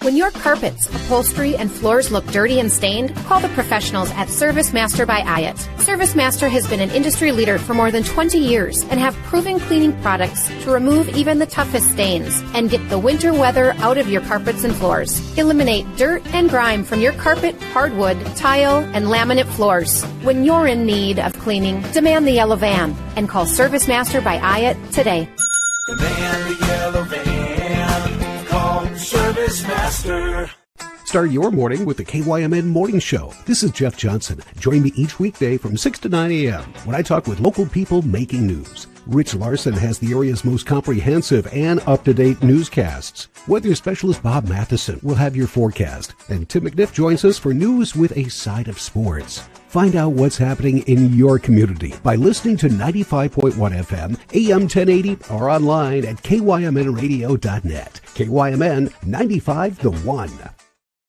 When your carpets, upholstery, and floors look dirty and stained, call the professionals at Service Master by Ayat. Service Master has been an industry leader for more than 20 years and have proven cleaning products to remove even the toughest stains and get the winter weather out of your carpets and floors. Eliminate dirt and grime from your carpet, hardwood, tile, and laminate floors. When you're in need of cleaning, demand the yellow van and call Service Master by Ayat today. Demand the yellow van. Call Service Master. Start your morning with the KYMN Morning Show. This is Jeff Johnson. Join me each weekday from 6 to 9 a.m. when I talk with local people making news. Rich Larson has the area's most comprehensive and up-to-date newscasts. Weather specialist Bob Matheson will have your forecast. And Tim McNiff joins us for news with a side of sports. Find out what's happening in your community by listening to 95.1 FM, AM 1080, or online at kymnradio.net. KYMN 95 The One.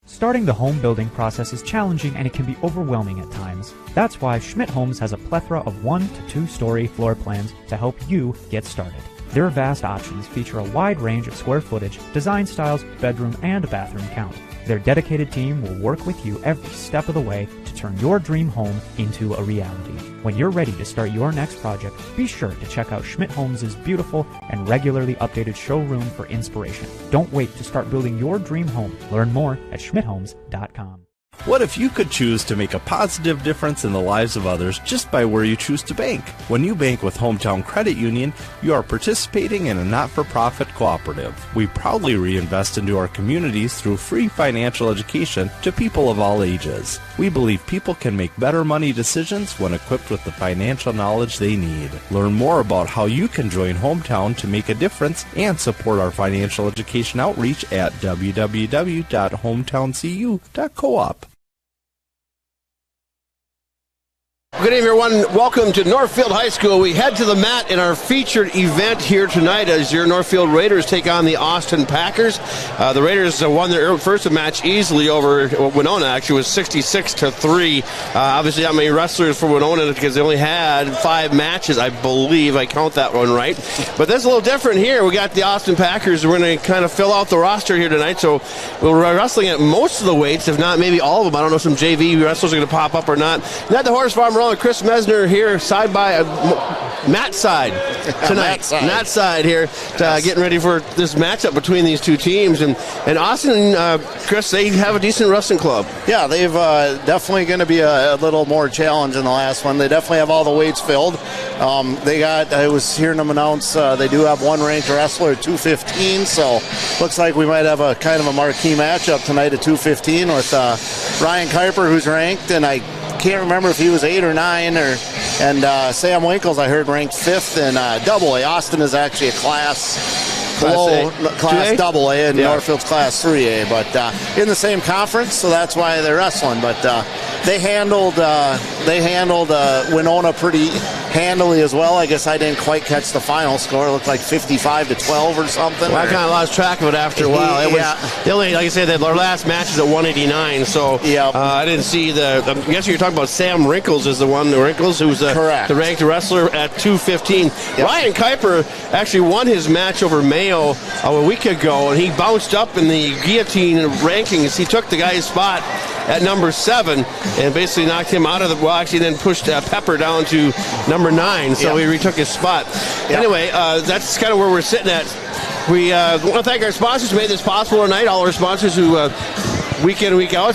Starting the home building process is challenging and it can be overwhelming at times. That's why Schmidt Homes has a plethora of 1 to 2-story floor plans to help you get started. Their vast options feature a wide range of square footage, design styles, bedroom, and bathroom count. Their dedicated team will work with you every step of the way to turn your dream home into a reality. When you're ready to start your next project, be sure to check out Schmidt Homes' beautiful and regularly updated showroom for inspiration. Don't wait to start building your dream home. Learn more at schmidthomes.com. What if you could choose to make a positive difference in the lives of others just by where you choose to bank? When you bank with Hometown Credit Union, you are participating in a not-for-profit cooperative. We proudly reinvest into our communities through free financial education to people of all ages. We believe people can make better money decisions when equipped with the financial knowledge they need. Learn more about how you can join Hometown to make a difference and support our financial education outreach at www.hometowncu.coop. Good evening, everyone. Welcome to Northfield High School. We head to the mat in our featured event here tonight as your Northfield Raiders take on the Austin Packers. The Raiders won their first match easily over Winona. Actually, it was 66-3. Obviously, not many wrestlers for Winona because they only had 5 matches, I believe. I count that one right. But that's a little different here. We got the Austin Packers. We're going to kind of fill out the roster here tonight. So we're wrestling at most of the weights, if not maybe all of them. I don't know if some JV wrestlers are going to pop up or not. Not the Horse Farm Rolling. Chris Mesner here, side by Matt side tonight. Matt side here, getting ready for this matchup between these two teams. And Austin, Chris, they have a decent wrestling club. Yeah, they've definitely going to be a little more challenge in the last one. They definitely have all the weights filled. I was hearing them announce they do have one ranked wrestler at 215, so looks like we might have a kind of a marquee matchup tonight at 215 with Ryan Kuiper, who's ranked, and I can't remember if he was 8 or 9, and Sam Winkles I heard ranked 5th in Double A. Austin is actually a class below class Double A, and Northfield's class 3A, but in the same conference, so that's why they're wrestling. But they handled Winona pretty handily as well. I guess I didn't quite catch the final score. It looked like 55-12 or something. Well, I kind of lost track of it after a while. It was, only, like I said, our last match is at 189, so I didn't see I'm guessing you're talking about Sam Wrinkles is the one, who's the ranked wrestler at 215. Ryan Kuiper actually won his match over Mayo a week ago, and he bounced up in the guillotine rankings. He took the guy's spot at number 7 and basically knocked him out of then pushed Pepper down to number 9, so he retook his spot. Anyway, that's kind of where we're sitting at. We want to thank our sponsors who made this possible tonight, all our sponsors who week in and week out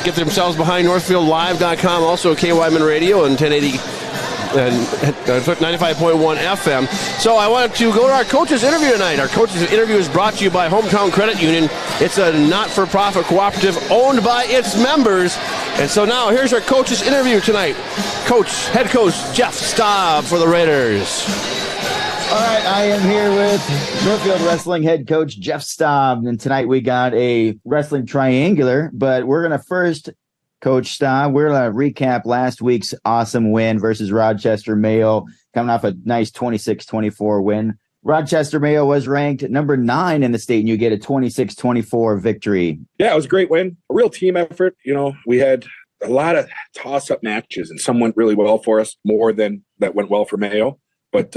get themselves behind NorthfieldLive.com, also KYMN Radio and 1080 and 95.1 FM. So I wanted to go to our coaches interview tonight. Our coaches interview is brought to you by Hometown Credit Union. It's a not-for-profit cooperative owned by its members. And so now here's our coaches interview tonight. Head coach Jeff Staub for the Raiders. All right, I am here with Northfield Wrestling head coach Jeff Staub, and tonight we got a wrestling triangular, but we're going to first, Coach Staub, we're going to recap last week's awesome win versus Rochester Mayo, coming off a nice 26-24 win. Rochester Mayo was ranked number 9 in the state, and you get a 26-24 victory. Yeah, it was a great win, a real team effort. We had a lot of toss-up matches, and some went really well for us, more than that went well for Mayo. But,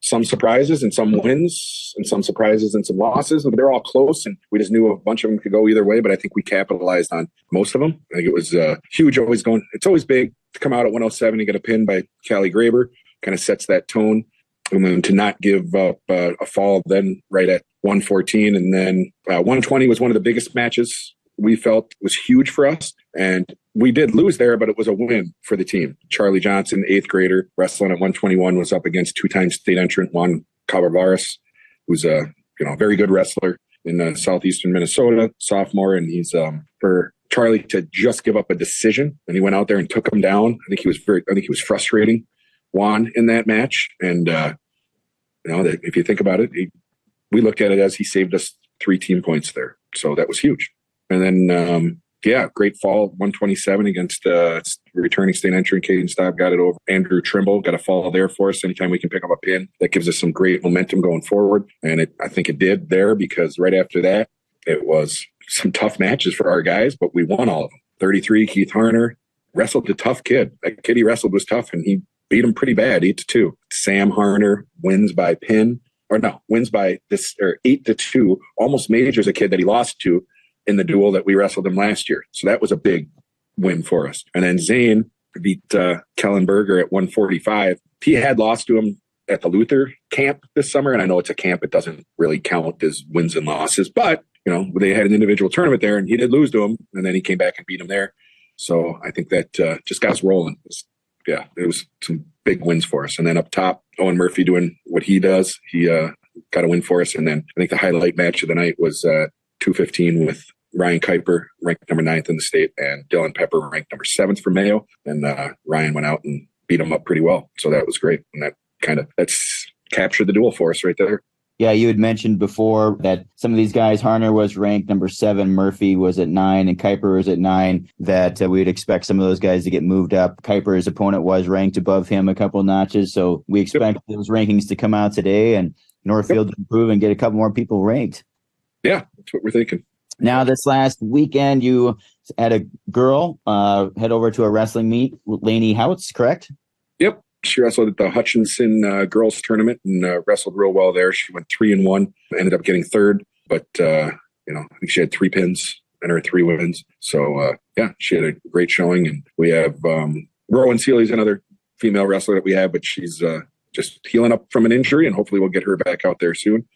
some surprises and some wins and some surprises and some losses. They're all close, and we just knew a bunch of them could go either way, but I think we capitalized on most of them. I think it was huge it's always big to come out at 107 and get a pin by Callie Graber. Kind of sets that tone. And then to not give up a fall then right at 114. And then 120 was one of the biggest matches we felt was huge for us. And we did lose there, but it was a win for the team. Charlie Johnson, 8th grader, wrestling at 121, was up against 2-time state entrant Juan Calvares, who's a very good wrestler in southeastern Minnesota, sophomore. And he's for Charlie to just give up a decision, and he went out there and took him down. I think he was frustrating Juan in that match. And if you think about it, we looked at it as he saved us 3 team points there, so that was huge. And then great fall, 127 against returning state entrant Caden Staub, got it over. Andrew Trimble got a fall there for us. Anytime we can pick up a pin, that gives us some great momentum going forward. And I think it did there, because right after that, it was some tough matches for our guys, but we won all of them. 33, Keith Harner wrestled a tough kid. That kid he wrestled was tough, and he beat him pretty bad, 8-2. Sam Harner wins by 8-2. Almost majors a kid that he lost to in the duel that we wrestled him last year. So that was a big win for us. And then Zane beat Kellen Berger at 145. He had lost to him at the Luther camp this summer. And I know it's a camp. It doesn't really count as wins and losses. But, they had an individual tournament there, and he did lose to him. And then he came back and beat him there. So I think that just got us rolling. It was some big wins for us. And then up top, Owen Murphy doing what he does. He got a win for us. And then I think the highlight match of the night was 215 with Ryan Kuiper, ranked number 9th in the state, and Dylan Pepper, ranked number 7th for Mayo. And Ryan went out and beat him up pretty well. So that was great. And that's captured the duel for us right there. Yeah, you had mentioned before that some of these guys, Harner was ranked number 7, Murphy was at 9, and Kuiper was at 9, that we would expect some of those guys to get moved up. Kuiper's opponent was ranked above him a couple of notches, so we expect those rankings to come out today and Northfield to improve and get a couple more people ranked. Yeah, that's what we're thinking. Now, this last weekend, you had a girl head over to a wrestling meet, Lainey Houts, correct? Yep. She wrestled at the Hutchinson girls tournament and wrestled real well there. She went 3-1, ended up getting 3rd, but I think she had 3 pins and her 3 wins. So she had a great showing. And we have Rowan Seeley's another female wrestler that we have, but she's just healing up from an injury, and hopefully we'll get her back out there soon.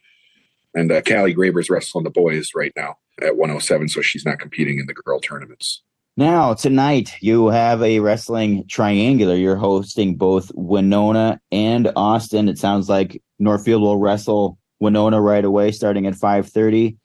And Callie Graber's wrestling the boys right now at 107, so she's not competing in the girl tournaments. Now, tonight, you have a wrestling triangular. You're hosting both Winona and Austin. It sounds like Northfield will wrestle Winona right away, starting at 5:30.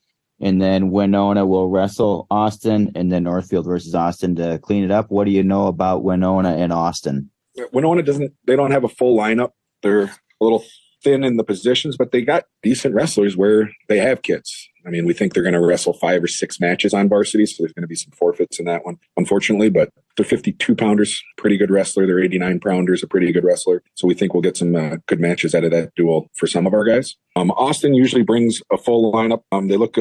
And then Winona will wrestle Austin, and then Northfield versus Austin to clean it up. What do you know about Winona and Austin? Winona they don't have a full lineup. They're a little thin in the positions, but they got decent wrestlers where they have kids. I mean, we think they're going to wrestle 5 or 6 matches on varsity, so there's going to be some forfeits in that one, unfortunately. But they're 52-pounders, pretty good wrestler. They're 89-pounders, a pretty good wrestler. So we think we'll get some good matches out of that duel for some of our guys. Austin usually brings a full lineup. They look,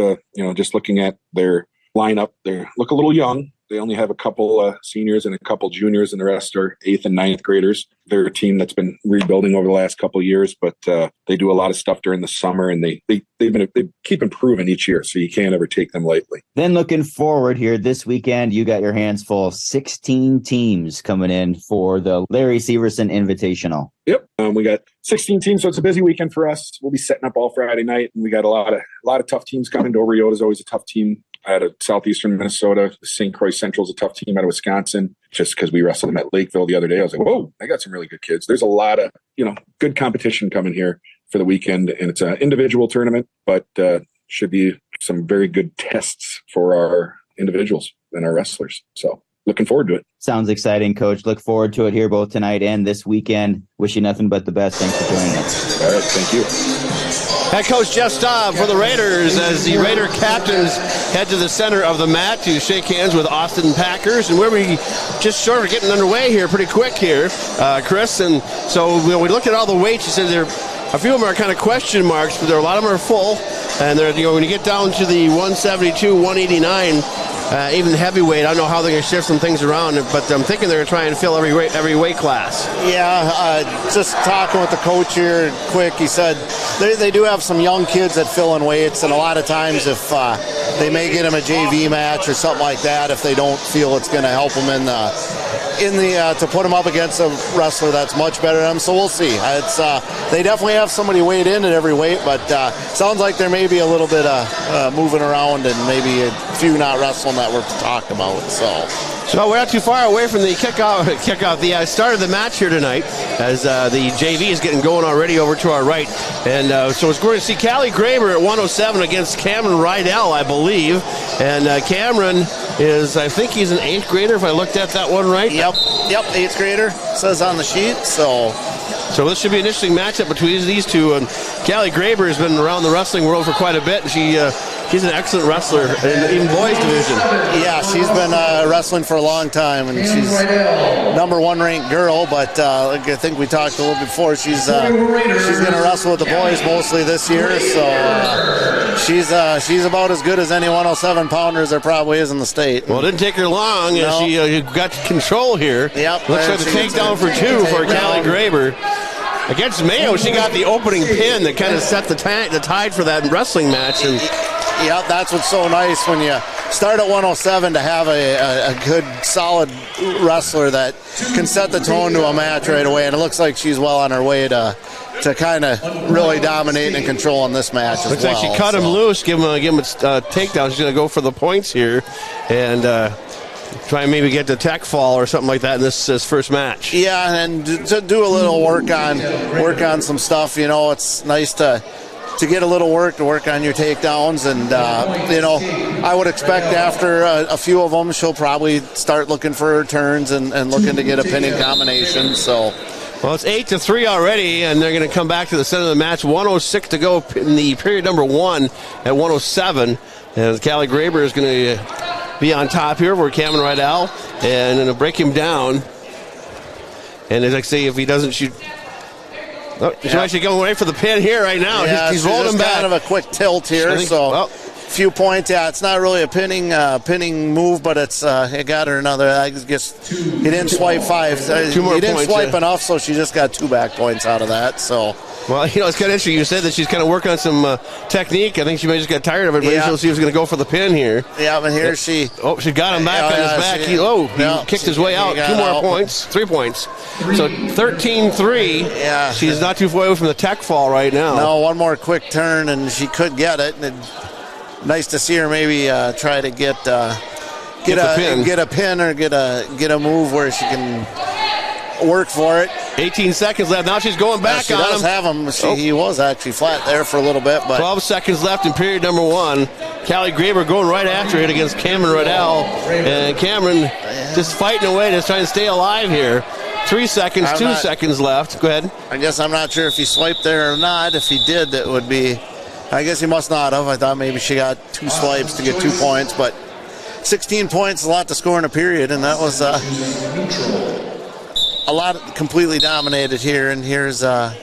just looking at their lineup, they look a little young. They only have a couple seniors and a couple juniors, and the rest are 8th and 9th graders. They're a team that's been rebuilding over the last couple of years, but they do a lot of stuff during the summer, and they keep improving each year, so you can't ever take them lightly. Then looking forward here this weekend, you got your hands full. 16 teams coming in for the Larry Severson Invitational. Yep, we got 16 teams, so it's a busy weekend for us. We'll be setting up all Friday night, and we got a lot of tough teams coming. Dover Yoda is always a tough team out of southeastern Minnesota. St. Croix Central is a tough team out of Wisconsin. Just because we wrestled them at Lakeville the other day, I was like, whoa, I got some really good kids. There's a lot of good competition coming here for the weekend, and it's an individual tournament, but should be some very good tests for our individuals and our wrestlers. So looking forward to it. Sounds exciting, Coach. Look forward to it here both tonight and this weekend. Wish you nothing but the best. Thanks for joining us. All right, thank you. Head coach Jeff Staub for the Raiders as the Raider captains head to the center of the mat to shake hands with Austin Packers. And we just sort of getting underway here pretty quick here, Chris. And so when we looked at all the weights, you said there a few of them are kind of question marks, but a lot of them are full. And they're, when you get down to the 172, 189, even heavyweight, I don't know how they're going to shift some things around, but I'm thinking they're going to try and fill every weight class. Yeah, just talking with the coach here quick, he said they do have some young kids that fill in weights, and a lot of times if they may get them a JV match or something like that, if they don't feel it's going to help them in the to put them up against a wrestler that's much better than them. So we'll see. They definitely have somebody weighed in at every weight, but sounds like there may be a little bit of moving around and maybe a few not wrestling that we're talking about. So we're not too far away from the kickoff. The start of the match here tonight, as the JV is getting going already over to our right, and so it's going to see Callie Graber at 107 against Cameron Rydell, I believe, and Cameron is, I think he's an 8th grader if I looked at that one right. Yep, 8th grader says on the sheet. So this should be an interesting matchup between these two. And Callie Graber has been around the wrestling world for quite a bit. She's an excellent wrestler in the even boys division. Yeah, she's been wrestling for a long time, and she's #1 ranked girl. But like I think we talked a little before, she's going to wrestle with the boys mostly this year. So she's about as good as any 107-pounders there probably is in the state. Well, it didn't take her long. No. She got control here. Yep. Looks like the takedown for 2 for Callie Graber. Against Mayo, she got the opening pin that kind of set the tide for that wrestling match. And yeah, that's what's so nice when you start at 107 to have a good, solid wrestler that can set the tone to a match right away. And it looks like she's well on her way to kind of really dominate and control in this match looks like she cut him loose, give him a takedown. She's going to go for the points here and try and maybe get the tech fall or something like that in this first match. Yeah, and to do a little work on some stuff. It's nice to get a little work on your takedowns, and I would expect after a few of them she'll probably start looking for her turns and looking to get a pinning combination. So well, it's 8-3 already, and they're going to come back to the center of the match. 106 to go in the period number 1 at 107, and Callie Graber is going to be on top here for Cameron Rydell, and going to break him down. And as I say, if he doesn't shoot, he's actually going away for the pin here right now. Yeah, he's rolling him back. Kind of a quick tilt here, few points. Yeah, it's not really a pinning move, but it got her another. I guess he didn't swipe 5. 2 more he didn't points, swipe enough, so she just got 2 back points out of that. So. Well, it's kind of interesting. You said that she's kind of working on some technique. I think she may just get tired of it, but she'll see if she's going to go for the pin here. Yeah, but here she got him back on his back. He kicked his way out. 2 more points. 3 points. So 13-3. Yeah. She's not too far away from the tech fall right now. No, one more quick turn, and she could get it. And nice to see her maybe try to get a pin or get a move where she can work for it. 18 seconds left. Now she's going back on him. She does have him. He was actually flat there for a little bit. But 12 seconds left in period number 1. Callie Graber going right after it against Cameron Rydell. And Cameron just fighting away, just trying to stay alive here. 3 seconds, 2 seconds left. Go ahead. I guess I'm not sure if he swiped there or not. If he did, that would be I guess he must not have. I thought maybe she got 2 swipes to get 2 points, but 16 points is a lot to score in a period, and that was a lot completely dominated here. And here's the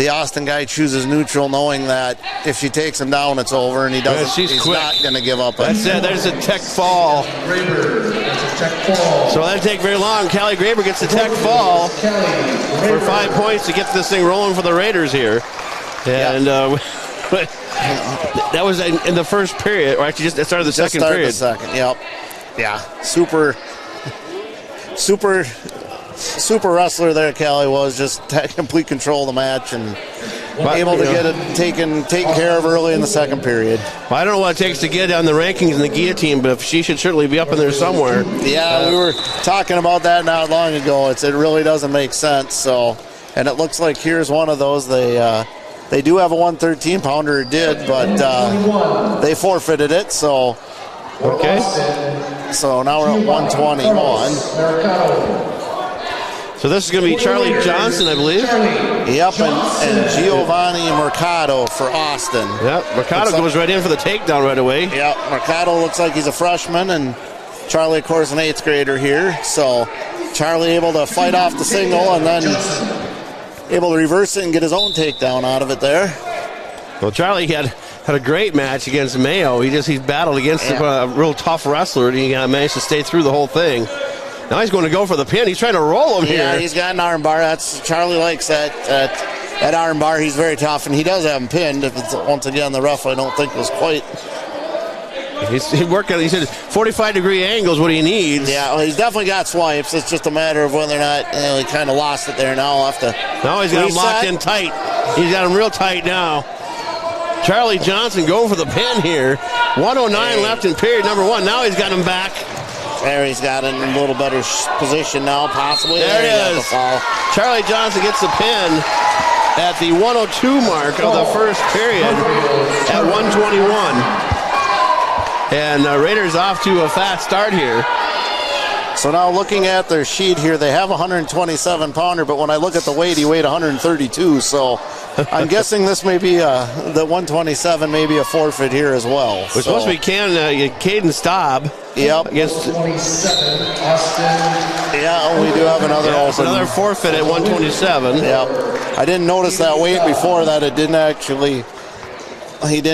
Austin guy chooses neutral, knowing that if she takes him down, it's over, and he doesn't. He's quick. Not going to give up. That's it. There's a tech fall. So that didn't take very long. Callie Graber gets a tech fall for 5 points to get this thing rolling for the Raiders here. And that was in the first period, or actually just it started the second period. The second, yep. Yeah, super wrestler there. Callie was just had complete control of the match and able to get it taken care of early in the second period. Well, I don't know what it takes to get on the rankings in the guillotine, but she should certainly be up in there somewhere. Yeah, we were talking about that not long ago. It really doesn't make sense. So, and it looks like here's one of those. They do have a 113-pounder. It did, but they forfeited it. So, okay. So now we're at 121. So this is going to be Charlie Johnson, I believe. Yep, and Giovanni Mercado for Austin. Yep, Mercado goes right in for the takedown right away. Yep, Mercado looks like he's a freshman, and Charlie, of course, an 8th grader here. So Charlie able to fight off the single and then able to reverse it and get his own takedown out of it there. Well, Charlie had a great match against Mayo. He battled against a real tough wrestler, and he managed to stay through the whole thing. Now he's going to go for the pin. He's trying to roll him here. Yeah, he's got an arm bar. Charlie likes that arm bar. He's very tough, and he does have him pinned. If it's, once again, the ref, I don't think was quite. He's working. He said 45-degree angles. What he needs. Yeah, well, he's definitely got swipes. It's just a matter of whether or not he kind of lost it there. Now he'll have to. Now he's got him locked in tight. He's got him real tight now. Charlie Johnson going for the pin here. 1:09 left in period number 1. Now he's got him back. There he's got it in a little better position now, possibly. There it is. Charlie Johnson gets the pin at the 102 mark of the first period at 121. And Raiders off to a fast start here. So now looking at their sheet here, they have a 127-pounder, but when I look at the weight, he weighed 132. So I'm guessing this may be the 127 may be a forfeit here as well. We're supposed to be Caden Staub. Yep. Against 27, Austin. Yeah, we do have another open. Another forfeit at 127. Yep. I didn't notice that weight before that. He didn't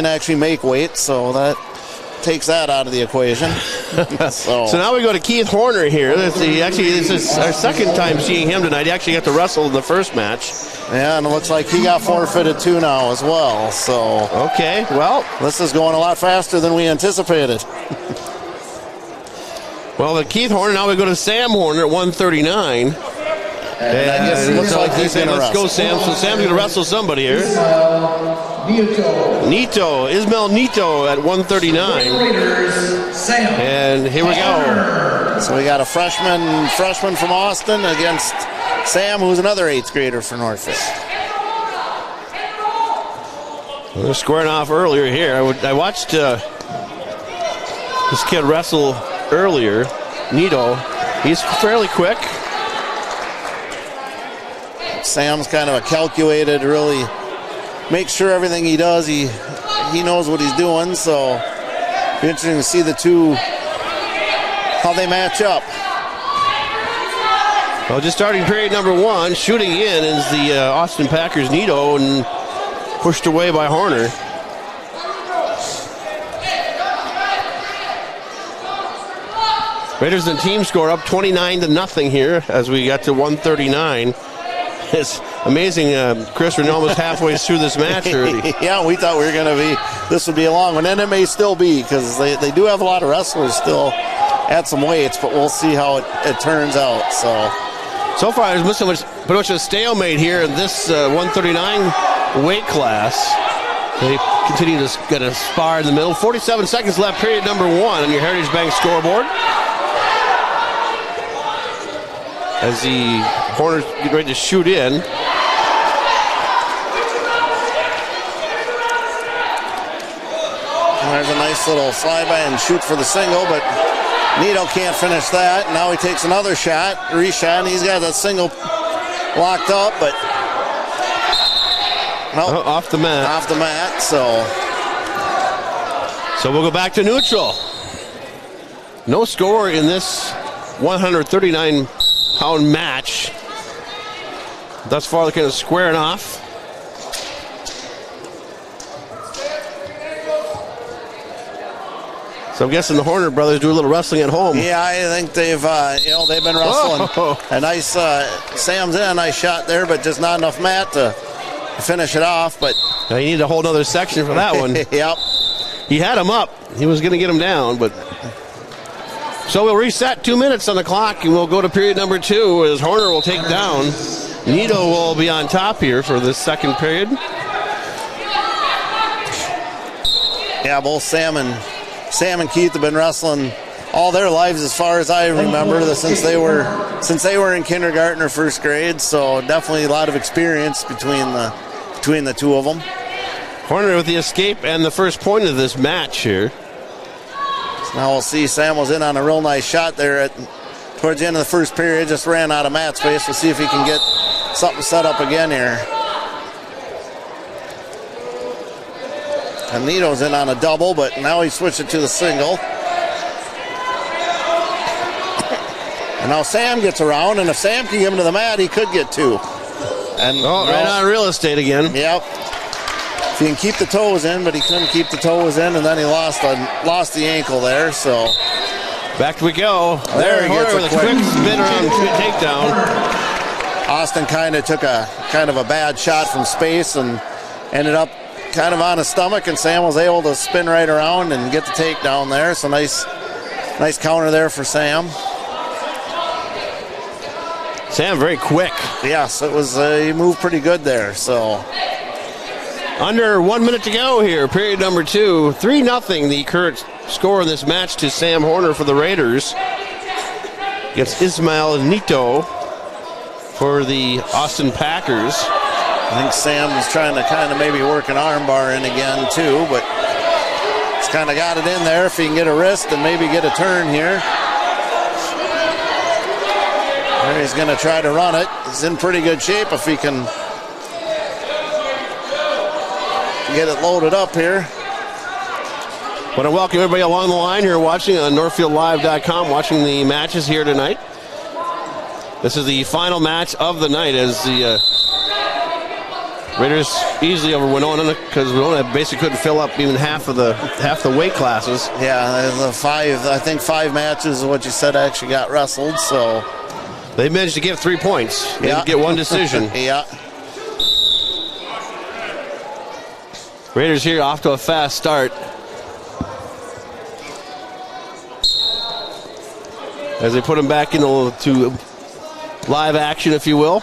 actually make weight, so that takes that out of the equation. So now we go to Keith Horner here. This is our second time seeing him tonight. He actually got to wrestle in the first match. Yeah, and it looks like he got forfeited too now as well. So okay, well, this is going a lot faster than we anticipated. Well, the Keith Horner, now we go to Sam Horner at 139. And I guess it looks like he's going to wrestle. Let's go, Sam. So Sam's going to wrestle somebody here. Ismael Nito at 139. And here we go. So we got a freshman from Austin against Sam, who's another 8th grader for Northfield. Well, they're squaring off earlier here. I watched this kid wrestle earlier, Nito. He's fairly quick. Sam's kind of a calculated, really makes sure everything he does, he knows what he's doing. So it'll be interesting to see the two, how they match up. Well, just starting period number 1, shooting in is the Austin Packers' Nito, and pushed away by Horner. Raiders and team score up 29-0 here as we got to 139. It's amazing, Chris, we're almost halfway through this match already. Yeah, we thought we were going to be, this would be a long one, and it may still be, because they do have a lot of wrestlers still at some weights, but we'll see how it turns out. So far, there's pretty much a stalemate here in this 139 weight class. They continue to get a spar in the middle. 47 seconds left, period number 1 on your Heritage Bank scoreboard. As the Horners get ready to shoot in. There's a nice little flyby and shoot for the single, but Nito can't finish that. Now he takes another reshot, and he's got that single locked up, but Nope. Off the mat. Off the mat, so we'll go back to neutral. No score in this 139-pound match. Thus far, they're kind of squaring off. So I'm guessing the Horner brothers do a little wrestling at home. Yeah, I think they've been wrestling. A nice Sam's in a nice shot there, but just not enough mat to finish it off. But now you need a whole other section for that one. Yep. He had him up. He was going to get him down, but so we'll reset 2 minutes on the clock, and we'll go to period number 2 as Horner will take down. Nito will be on top here for this second period. Yeah, both Sam and Keith have been wrestling all their lives, as far as I remember, since they were in kindergarten or first grade. So definitely a lot of experience between the two of them. Horner with the escape and the first point of this match here. So now we'll see. Sam was in on a real nice shot there towards the end of the first period. Just ran out of mat space. We'll see if he can get something set up again here. And Nito's in on a double, but now he switched it to the single. And now Sam gets around, and if Sam can get him to the mat, he could get 2. And right on real estate again. Yep. If he can keep the toes in, but he couldn't keep the toes in, and then he lost the ankle there. So back we go. There he gets with a quick spin around takedown. Austin kind of took a bad shot from space and ended up kind of on his stomach, and Sam was able to spin right around and get the takedown there. So nice counter there for Sam. Sam very quick. Yes, it was. He moved pretty good there. So under 1 minute to go here, period number 2. 3-0 the current score in this match to Sam Horner for the Raiders. Against Ismael Nito for the Austin Packers. I think Sam was trying to kind of maybe work an arm bar in again too, but he's kind of got it in there. If he can get a wrist and maybe get a turn here. There he's going to try to run it. He's in pretty good shape if he can get it loaded up here. I want to welcome everybody along the line here watching on NorthfieldLive.com, watching the matches here tonight. This is the final match of the night as the Raiders easily over Winona, because Winona basically couldn't fill up even half the weight classes. Yeah, I think 5 matches is what you said actually got wrestled, so they managed to get 3 points. They didn't get one decision. Yeah. Raiders here off to a fast start. As they put them back into live action, if you will.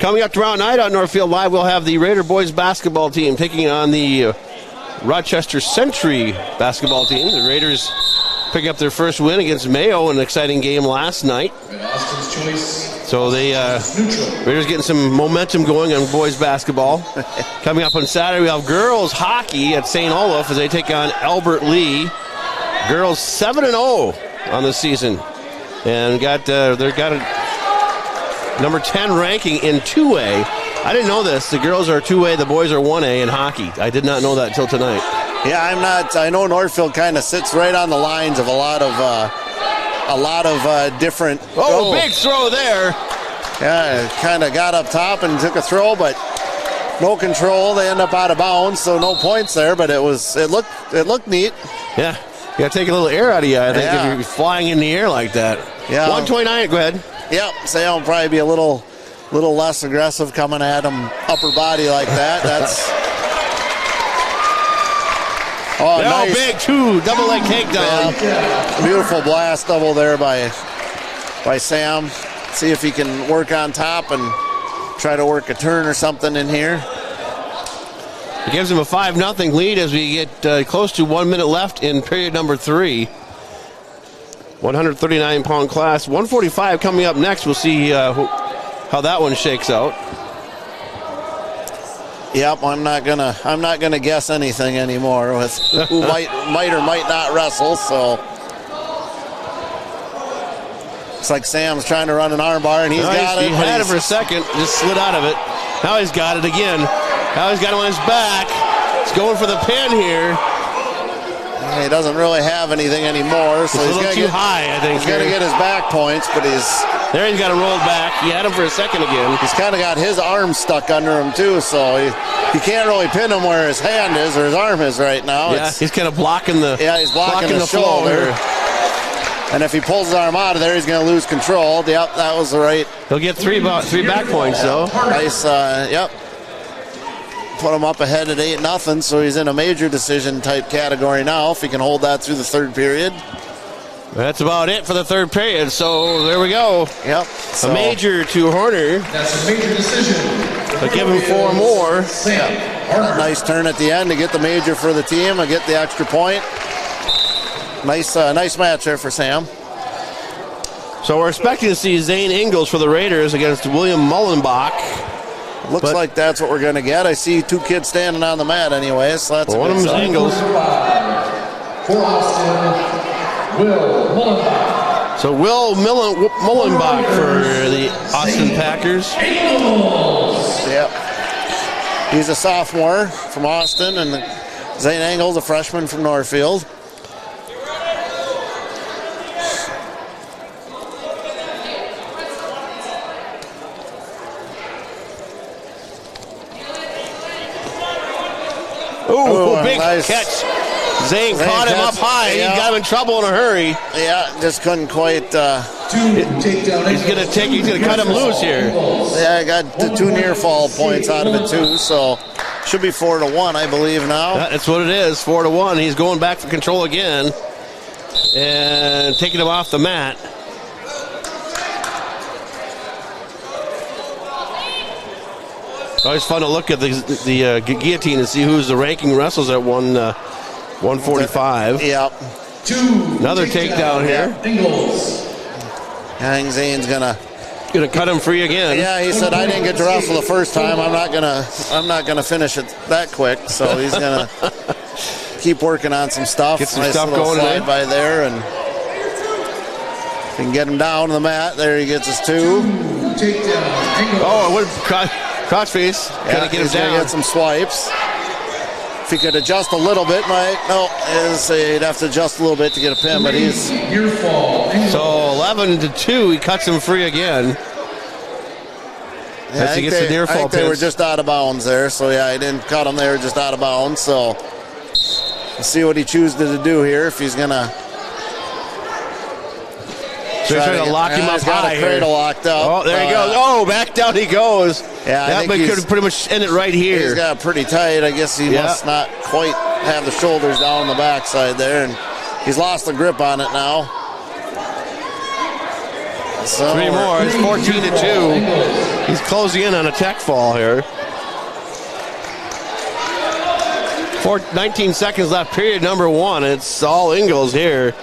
Coming up tomorrow night on Northfield Live, we'll have the Raider boys basketball team taking on the Rochester Century basketball team. The Raiders picking up their first win against Mayo in an exciting game last night. So the Raiders getting some momentum going on boys basketball. Coming up on Saturday, we have girls hockey at St. Olaf as they take on Albert Lee. Girls 7-0 on the season, and they've got a number 10 ranking in 2A. I didn't know this. The girls are 2A, the boys are 1A in hockey. I did not know that until tonight. Yeah, I know Northfield kind of sits right on the lines of a lot of different. Big throw there. Yeah, kind of got up top and took a throw, but no control. They end up out of bounds, so no points there. But it looked neat. Yeah, you got to take a little air out of you, I think, if you're flying in the air like that. Yeah. 129, go ahead. Yep, Sam will probably be a little less aggressive coming at him upper body like that. That's nice. Big double leg takedown. Yeah. Beautiful blast double there by Sam. See if he can work on top and try to work a turn or something in here. It gives him a 5-0 lead as we get close to 1 minute left in period number 3. 139-pound class. 145 coming up next. We'll see how that one shakes out. Yep, I'm not gonna guess anything anymore with who might or might not wrestle. So it's like Sam's trying to run an armbar, and he's got it. He had it for a second, just slid out of it. Now he's got it again. Now he's got it on his back. He's going for the pin here. He doesn't really have anything anymore, so he's a little too high, I think. He's going to get his back points, but he's got him rolled back. He had him for a second again. He's kind of got his arm stuck under him too, so he can't really pin him where his hand is or his arm is right now. Yeah, he's kind of blocking the he's blocking the shoulder. And if he pulls his arm out of there, he's going to lose control. Yep, that was the right. He'll get three back points though. Nice. Yep. Put him up ahead at 8-0, so he's in a major decision type category now if he can hold that through the third period. That's about it for the third period, so there we go. Yep. A major to Horner. That's a major decision. But give him 4 more. A nice turn at the end to get the major for the team and get the extra point. Nice match there for Sam. So we're expecting to see Zane Ingles for the Raiders against William Mullenbach. Looks like that's what we're going to get. I see 2 kids standing on the mat anyway, so that's one of them's Ingles. For Austin, Will Mullenbach. So Will Mullenbach for the Austin Packers. Yep. He's a sophomore from Austin, and Zane Ingles, a freshman from Northfield. Ooh, big catch. Zane caught him up high. Yeah. He got him in trouble in a hurry. Yeah, just couldn't quite. He's gonna cut him loose here. Yeah, I got the 2 near fall points out of it too, so should be 4-1, I believe now. That's what it is, 4-1. He's going back for control again and taking him off the mat. Always fun to look at the guillotine and see who's the ranking wrestles at 145. Yep. Another takedown here. I think Zane's gonna cut him free again. Yeah, he said I didn't get to wrestle the first time. I'm not gonna finish it that quick. So he's gonna keep working on some stuff. Get some stuff going slide by there, and if he can get him down to the mat. There he gets his 2. Oh, what crossface. Gonna get him down. Gonna get some swipes. If he could adjust a little bit, he'd have to adjust a little bit to get a pin, but he's. So 11-2, he cuts him free again. Yeah, I think they were just out of bounds there, so yeah, he didn't cut them. They were just out of bounds, so let's see what he chooses to do here. If he's gonna. So he's trying to lock him up high here. Cradle locked up. Oh, there he goes. Oh, back down he goes. Yeah, that could pretty much end it right here. He's got it pretty tight. I guess he must not quite have the shoulders down on the backside there, and he's lost the grip on it now. So 3 more. It's 14-2. He's closing in on a tech fall here. 19 seconds left, period number 1. It's all Ingles here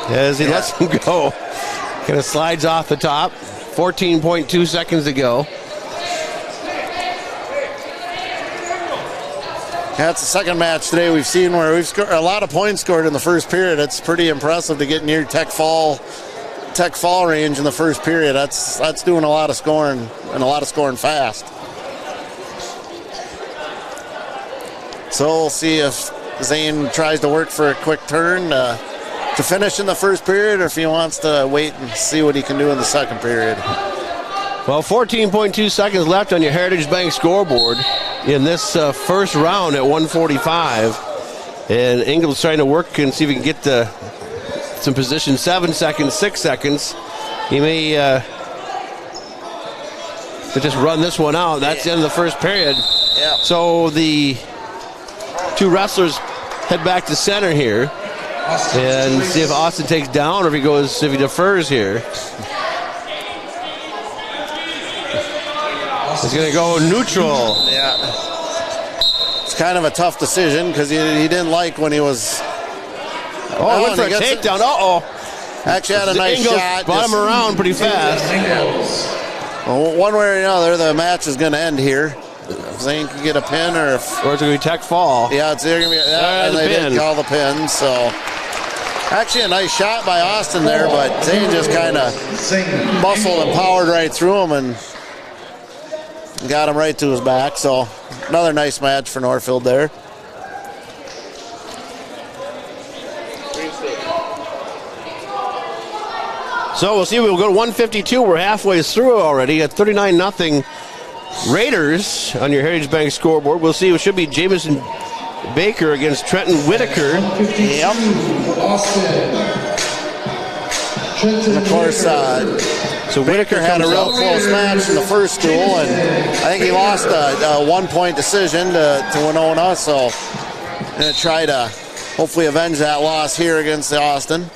as he lets him go. Kind of slides off the top. 14.2 seconds to go. That's the second match today we've seen where we've scored a lot of points scored in the first period. It's pretty impressive to get near tech fall range in the first period. That's doing a lot of scoring and a lot of scoring fast. So we'll see if Zane tries to work for a quick turn to finish in the first period, or if he wants to wait and see what he can do in the second period. Well, 14.2 seconds left on your Heritage Bank scoreboard in this first round at 145. And Ingles trying to work and see if he can get some position. 7 seconds, 6 seconds. He may just run this one out. That's the end of the first period. Yeah. So the 2 wrestlers head back to center here and see if Austin takes down or if he defers here. He's going to go neutral. Yeah. It's kind of a tough decision because he didn't like when he was. Oh, went for a takedown. Actually had a nice shot. Brought him around pretty fast. Well, one way or another, the match is going to end here. If Zane can get a pin or if. Or it's going to be tech fall. Yeah, it's going to be. And they didn't call the pin, so. Actually, a nice shot by Austin there, but Zane just kind of muscled and powered right through him, and got him right to his back. So another nice match for Northfield there. So we'll see. We'll go to 152. We're halfway through already at 39-0 Raiders on your Heritage Bank scoreboard. We'll see. It should be Jamison Baker against Trenton Whitaker. Yep. And of course, so Whitaker had a real close match in the first duel, and I think he lost a 1-point decision to Winona. So going to try to hopefully avenge that loss here against the Austin.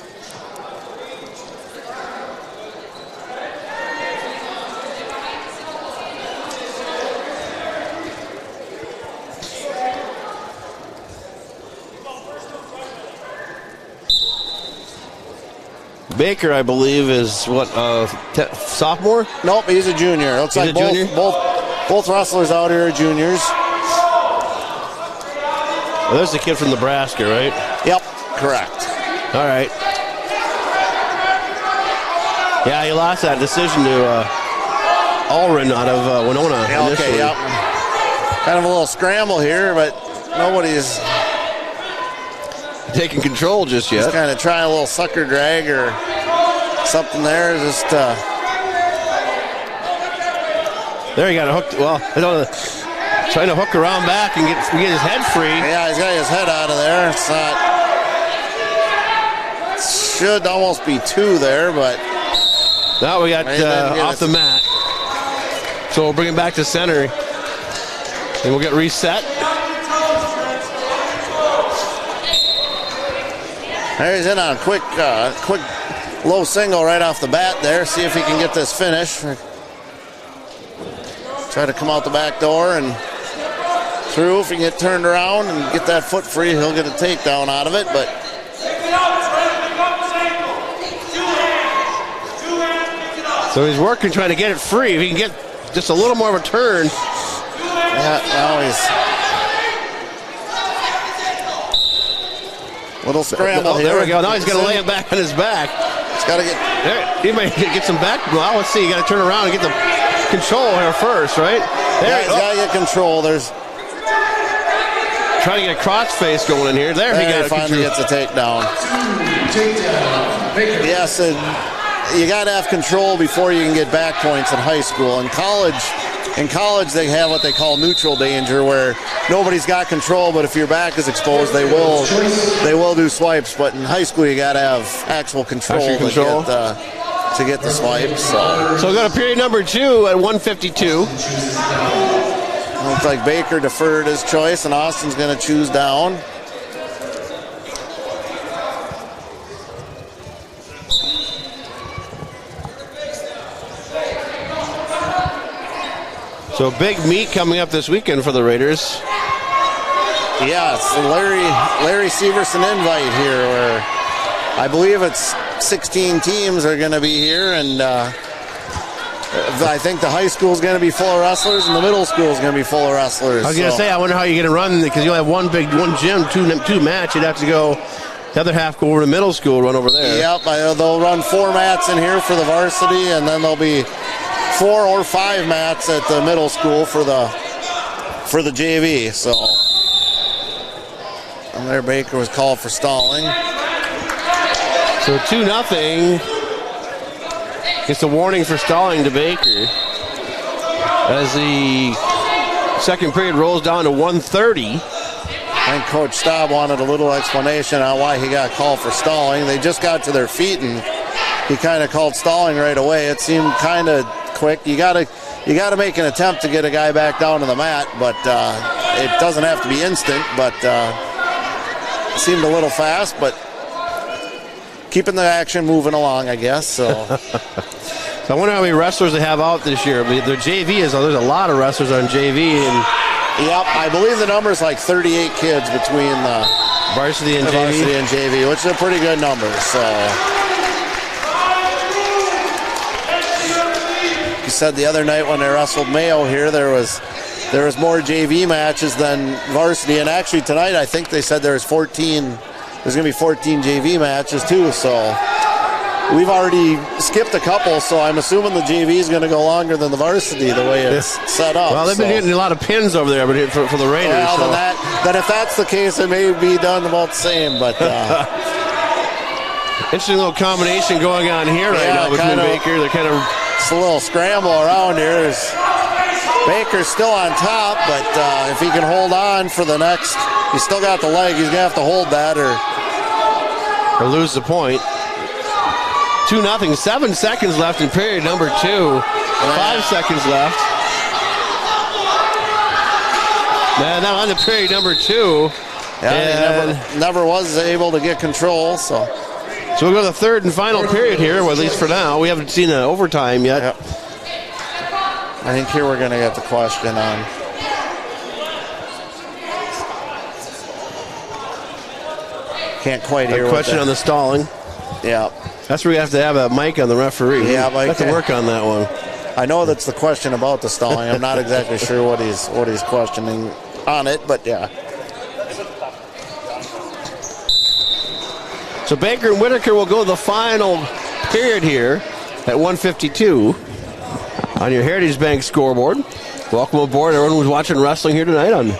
Baker, I believe, is what, sophomore? Nope, he's a junior. Looks like both wrestlers out here are juniors. Well, there's the kid from Nebraska, right? Yep, correct. All right. Yeah, he lost that decision to Allred out of Winona. Yeah, okay, yep. Kind of a little scramble here, but nobody's taking control just yet. Just kind of trying a little sucker drag or something there. Just there, he got hooked. Well, I don't know, trying to hook around back and get his head free. Yeah, he's got his head out of there. It's not. Should almost be 2 there, but now we got off the mat. So we'll bring him back to center, and we'll get reset. There he's in on a quick low single right off the bat there. See if he can get this finish. Try to come out the back door and through. If he can get turned around and get that foot free, he'll get a takedown out of it. But so he's working, trying to get it free. If he can get just a little more of a turn. Yeah, now he's little scramble here. There we go. Now he's going to lay it back on his back. He's got to get there. He might get some back. Well, let's see. You got to turn around and get the control here first, right? There, yeah, he's got to get control. There's trying to get a cross face going in here. There, he finally gets a takedown. Yes, and you got to have control before you can get back points in high school. In college, they have what they call neutral danger, where nobody's got control, but if your back is exposed, they will do swipes. But in high school, you got to have actual control, to get the swipes. So we go to period number 2 at 152. Looks like Baker deferred his choice, and Austin's going to choose down. So big meet coming up this weekend for the Raiders. Yeah, it's the Larry Severson invite here, where I believe it's 16 teams are going to be here, and I think the high school is going to be full of wrestlers, and the middle school is going to be full of wrestlers. I was going to say, I wonder how you're going to run, because you only have one gym, two match. You'd have to go, the other half go over to middle school, run over there. Yep, they'll run 4 mats in here for the varsity, and then there'll be 4 or 5 mats at the middle school for the JV. So, and there Baker was called for stalling. So 2-0. It's a warning for stalling to Baker as the second period rolls down to 1:30. And Coach Staub wanted a little explanation on why he got called for stalling. They just got to their feet, and he kind of called stalling right away. It seemed kind of quick. You got to make an attempt to get a guy back down to the mat, but it doesn't have to be instant. But it seemed a little fast, but keeping the action moving along, I guess. So, I wonder how many wrestlers they have out this year. Their JV there's a lot of wrestlers on JV, and yep, I believe the number is like 38 kids between the varsity and JV, which is a pretty good number. So. You said the other night when they wrestled Mayo here, there was more JV matches than varsity, and actually tonight I think they said there's going to be 14 JV matches too. So we've already skipped a couple, so I'm assuming the JV is going to go longer than the varsity the way it's set up. Well, they've been getting a lot of pins over there for the Raiders. Well, so. then if that's the case, it may be done about the same, but... Interesting little combination going on here right now between Baker. They're kind of... It's a little scramble around here. Baker's still on top, but if he can hold on for the next... He's still got the leg. He's going to have to hold that or lose the point. 2-0. 7 seconds left in period number 2. 5 seconds left. Now on to period number 2. Yeah, he never was able to get control, so we'll go to the third and final period here, well, at least for now. We haven't seen an overtime yet. Yep. I think here we're going to get the question on. Can't quite hear. A question on the stalling. Yeah. That's where you have to have a mic on the referee. Yeah, Mike. Have to work on that one. I know that's the question about the stalling. I'm not exactly sure what he's questioning on it, but yeah. So Baker and Whitaker will go to the final period here at 1:52 on your Heritage Bank scoreboard. Welcome aboard, everyone who's watching wrestling here tonight on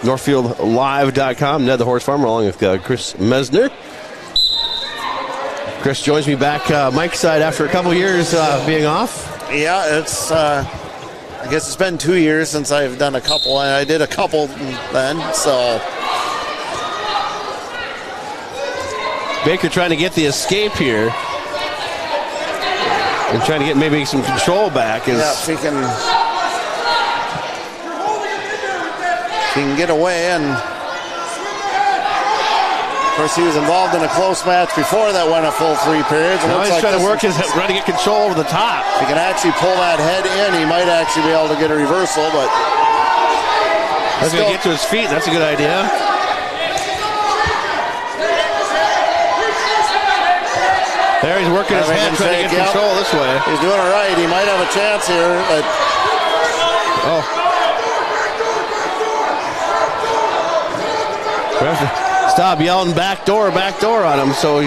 NorthfieldLive.com. Ned the Horse Farmer along with Chris Mesner. Chris joins me back Mike's side after a couple years being off. Yeah, it's I guess it's been 2 years since I've done a couple, and I did a couple then, so... Baker trying to get the escape here and trying to get maybe some control back. If he can get away, and of course he was involved in a close match before that went a full 3 periods. Now he's trying to work trying to get control over the top. If he can actually pull that head in, he might actually be able to get a reversal, but he's going to get to his feet. That's a good idea. There he's working his head, trying to get control this way. He's doing it right. He might have a chance here. But stop yelling back door on him. So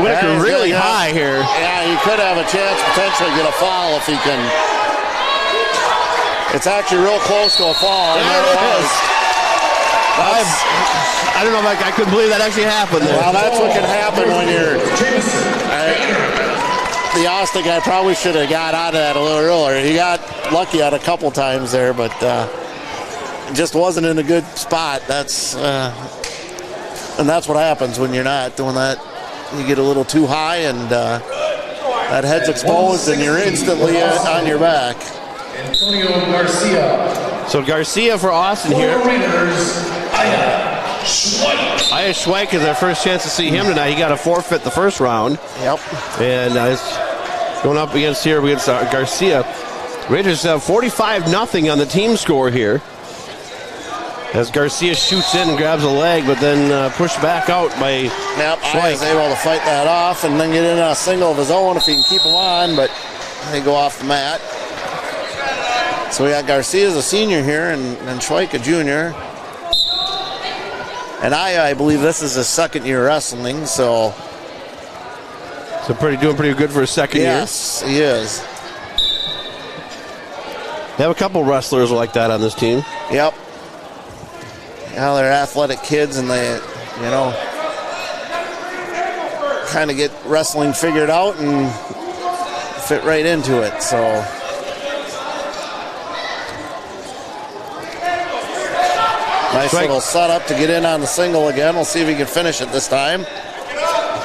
Whitaker really high here. Yeah, he could have a chance potentially get a foul if he can. It's actually real close to a foul. There it is. I don't know if I couldn't believe that actually happened there. Well, that's what can happen when you're... the Austin guy probably should have got out of that a little earlier. He got lucky on a couple times there, but just wasn't in a good spot. And that's what happens when you're not doing that. You get a little too high, and that head's exposed, and you're instantly on your back. Antonio Garcia. So Garcia for Austin here. Aya Schweik is our first chance to see him tonight. He got a forfeit the first round. Yep. And going up against Garcia. Raiders have 45-0 on the team score here. As Garcia shoots in and grabs a leg, but then pushed back out by Schweik. Is able to fight that off and then get in on a single of his own if he can keep him on, but they go off the mat. So we got Garcia as a senior here and Schweik a junior. And I believe this is his second year wrestling, so doing pretty good for his second year. Yes, he is. They have a couple wrestlers like that on this team. Yep. Yeah, they're athletic kids, and they, kind of get wrestling figured out and fit right into it. So. Nice little setup to get in on the single again. We'll see if he can finish it this time.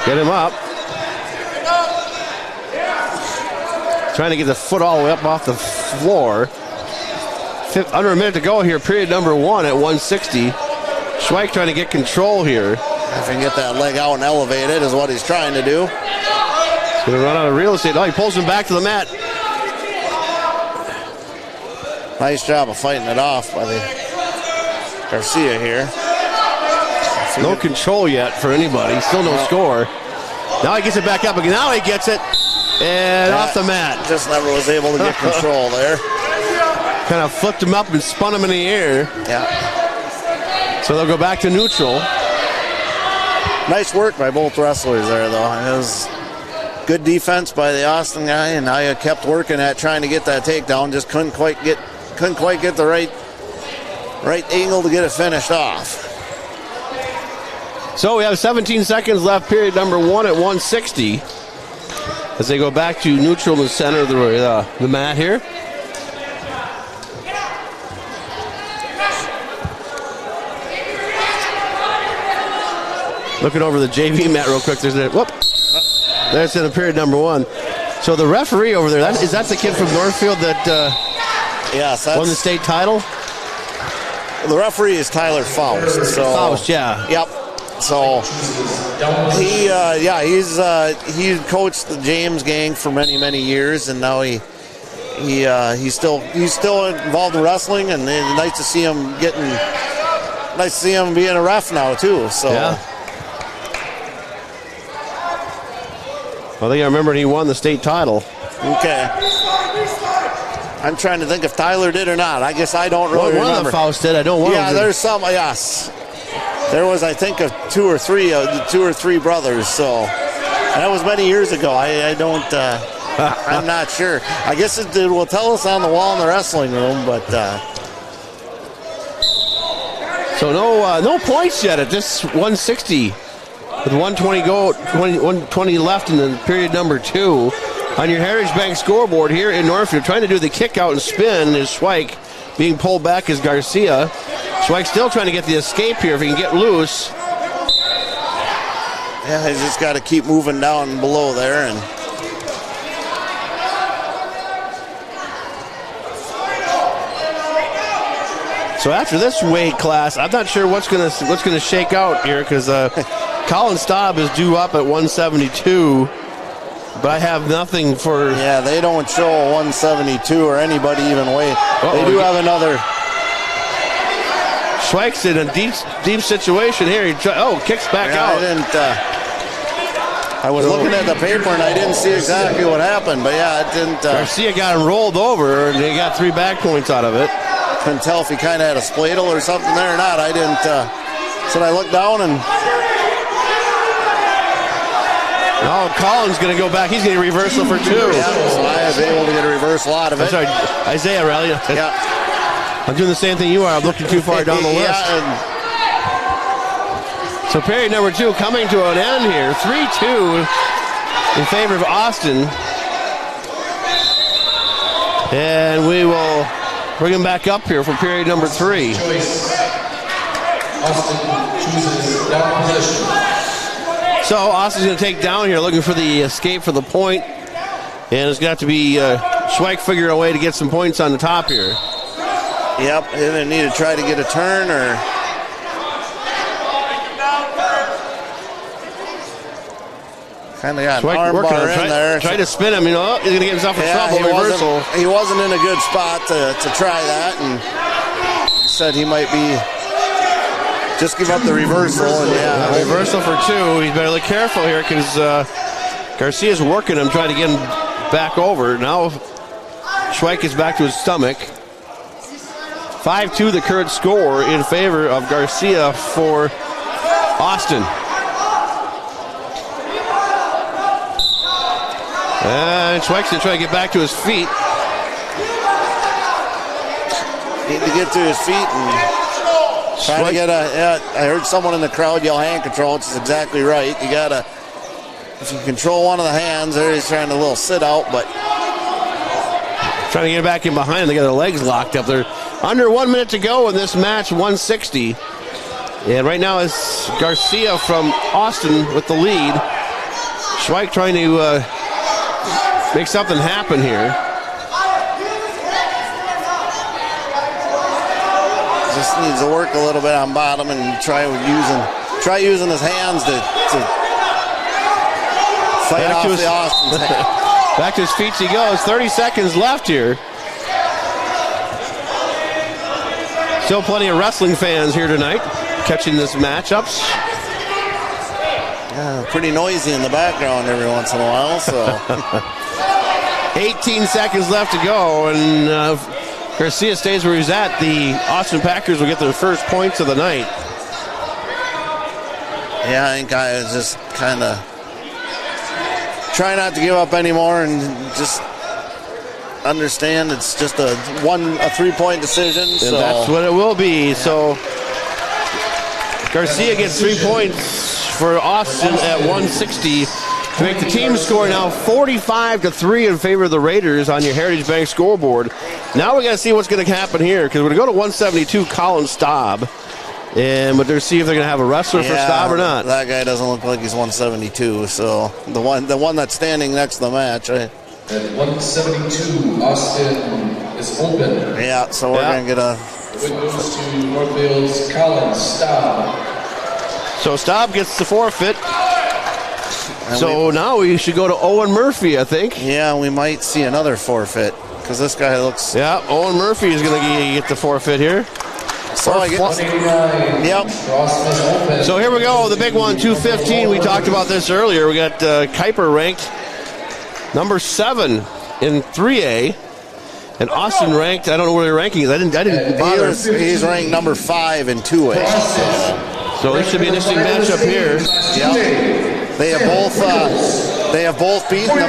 Get him up. Trying to get the foot all the way up off the floor. Under a minute to go here, period number 1 at 160. Schweik trying to get control here. If he can get that leg out and elevate it is what he's trying to do. He's going to run out of real estate. Oh, he pulls him back to the mat. Nice job of fighting it off by the Garcia here. No control yet for anybody. Still no score. Now he gets it back up again. Now he gets it. And off the mat. Just never was able to get control there. Kind of flipped him up and spun him in the air. Yeah. So they'll go back to neutral. Nice work by both wrestlers there, though. It was good defense by the Austin guy, and I kept working at trying to get that takedown. Just couldn't quite get the right angle to get it finished off. So we have 17 seconds left, period number 1 at 160. As they go back to neutral in the center of the mat here. Looking over the JV mat real quick. There's in the period number 1. So the referee over there, that's the kid from Northfield that yes, won the state title? The referee is Tyler Faust. So, Faust, yeah. Yep. So he coached the James gang for many years, and now he's still involved in wrestling, and it's nice to see him being a ref now too. So yeah. I think I remember he won the state title. Okay. I'm trying to think if Tyler did or not. I guess I don't really remember. One of the Faust did. I don't want. Yeah, there's some. Yes. There was, I think, two or three brothers. So that was many years ago. I don't. I'm not sure. I guess it will tell us on the wall in the wrestling room, but. So no points yet at this 160, with 120 left in the period number 2. On your Heritage Bank scoreboard here in Northfield, trying to do the kick out and spin is Schweik. Being pulled back is Garcia. Schweik still trying to get the escape here if he can get loose. Yeah, he's just got to keep moving down below there. And so after this weight class, I'm not sure what's gonna shake out here, because Colin Staub is due up at 172. But I have nothing for... Yeah, they don't show 172 or anybody even weigh. They do have another... Schweik's in a deep situation here. Kicks back out. I was looking at the paper and I didn't see exactly what happened, but yeah, it didn't... Garcia got him rolled over, and they got 3 back points out of it. Couldn't tell if he kind of had a spladle or something there or not. I didn't... So I looked down and... Oh, Colin's going to go back. He's getting a reversal for 2. Yeah, so I was able to get a reversal out of it. I'm sorry, Isaiah Rally. Yeah. I'm doing the same thing you are. I'm looking too far down the list. So period number 2 coming to an end here. 3-2 in favor of Austin. And we will bring him back up here for period number 3. Austin chooses down position. So Austin's going to take down here, looking for the escape for the point. And it's going to have to be Schweik figuring a way to get some points on the top here. Yep, and they need to try to get a turn or... Kind of got an arm bar in there. Try to spin him, he's going to get himself in trouble. Reversal. He wasn't in a good spot to try that, and he said he might be... Just give up the reversal. And reversal for 2. He's better look careful here, because Garcia's working him, trying to get him back over. Now Schweik is back to his stomach. 5-2 the current score in favor of Garcia for Austin. And Schweik's going to try to get back to his feet. Need to get to his feet and try to get I heard someone in the crowd yell hand control, which is exactly right. You got to, if you control one of the hands, there he's trying to little sit out, but. Trying to get back in behind him. They got their legs locked up there. Under 1 minute to go in this match, 160. And right now it's Garcia from Austin with the lead. Schweik trying to make something happen here. Just needs to work a little bit on bottom and try using his hands to fight back off the Austin's hand. Back to his feet he goes. 30 seconds left here. Still plenty of wrestling fans here tonight catching this matchups. Yeah, pretty noisy in the background every once in a while. So 18 seconds left to go, and Garcia stays where he's at. The Austin Packers will get their first points of the night. Yeah, I think I was just kind of try not to give up anymore and just understand it's just a 3-point decision. And so that's what it will be. Yeah. So Garcia gets 3 points for Austin at 160 to make the team score now 45-3 in favor of the Raiders on your Heritage Bank scoreboard. Now we got to see what's going to happen here because we're going to go to 172, Colin Staub. And but they'll see if they're going to have a wrestler for Staub or not. That guy doesn't look like he's 172. So the one that's standing next to the match, right? At 172, Austin is open. Yeah, so we're going to get a... The win goes to Northfield's Colin Staub. So Staub gets the forfeit. So now we should go to Owen Murphy, I think. Yeah, we might see another forfeit because this guy looks... Yeah, Owen Murphy is going to get the forfeit here. So I guess. Yep. So here we go, the big one, 215. We talked about this earlier. We got Kuiper ranked number 7 in 3A, and Austin ranked. I don't know where their ranking is. I didn't bother. He's ranked number 5 in 2A. So this should be an interesting matchup here. Yep. They have both beaten the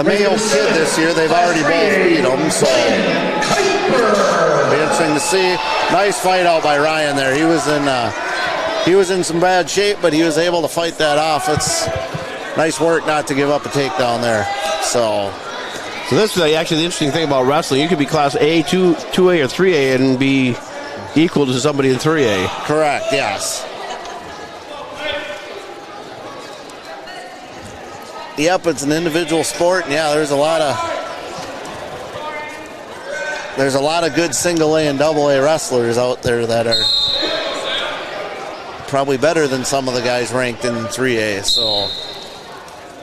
Mayo kid this year. They've already both beat them. So. Be interesting to see. Nice fight out by Ryan there. He was in some bad shape, but he was able to fight that off. It's nice work not to give up a takedown there. So this is actually the interesting thing about wrestling. You could be class A, 2A, or 3A and be equal to somebody in 3A. Correct, yes. Yep, it's an individual sport, and yeah, there's a lot of good single A and double A wrestlers out there that are probably better than some of the guys ranked in 3A. So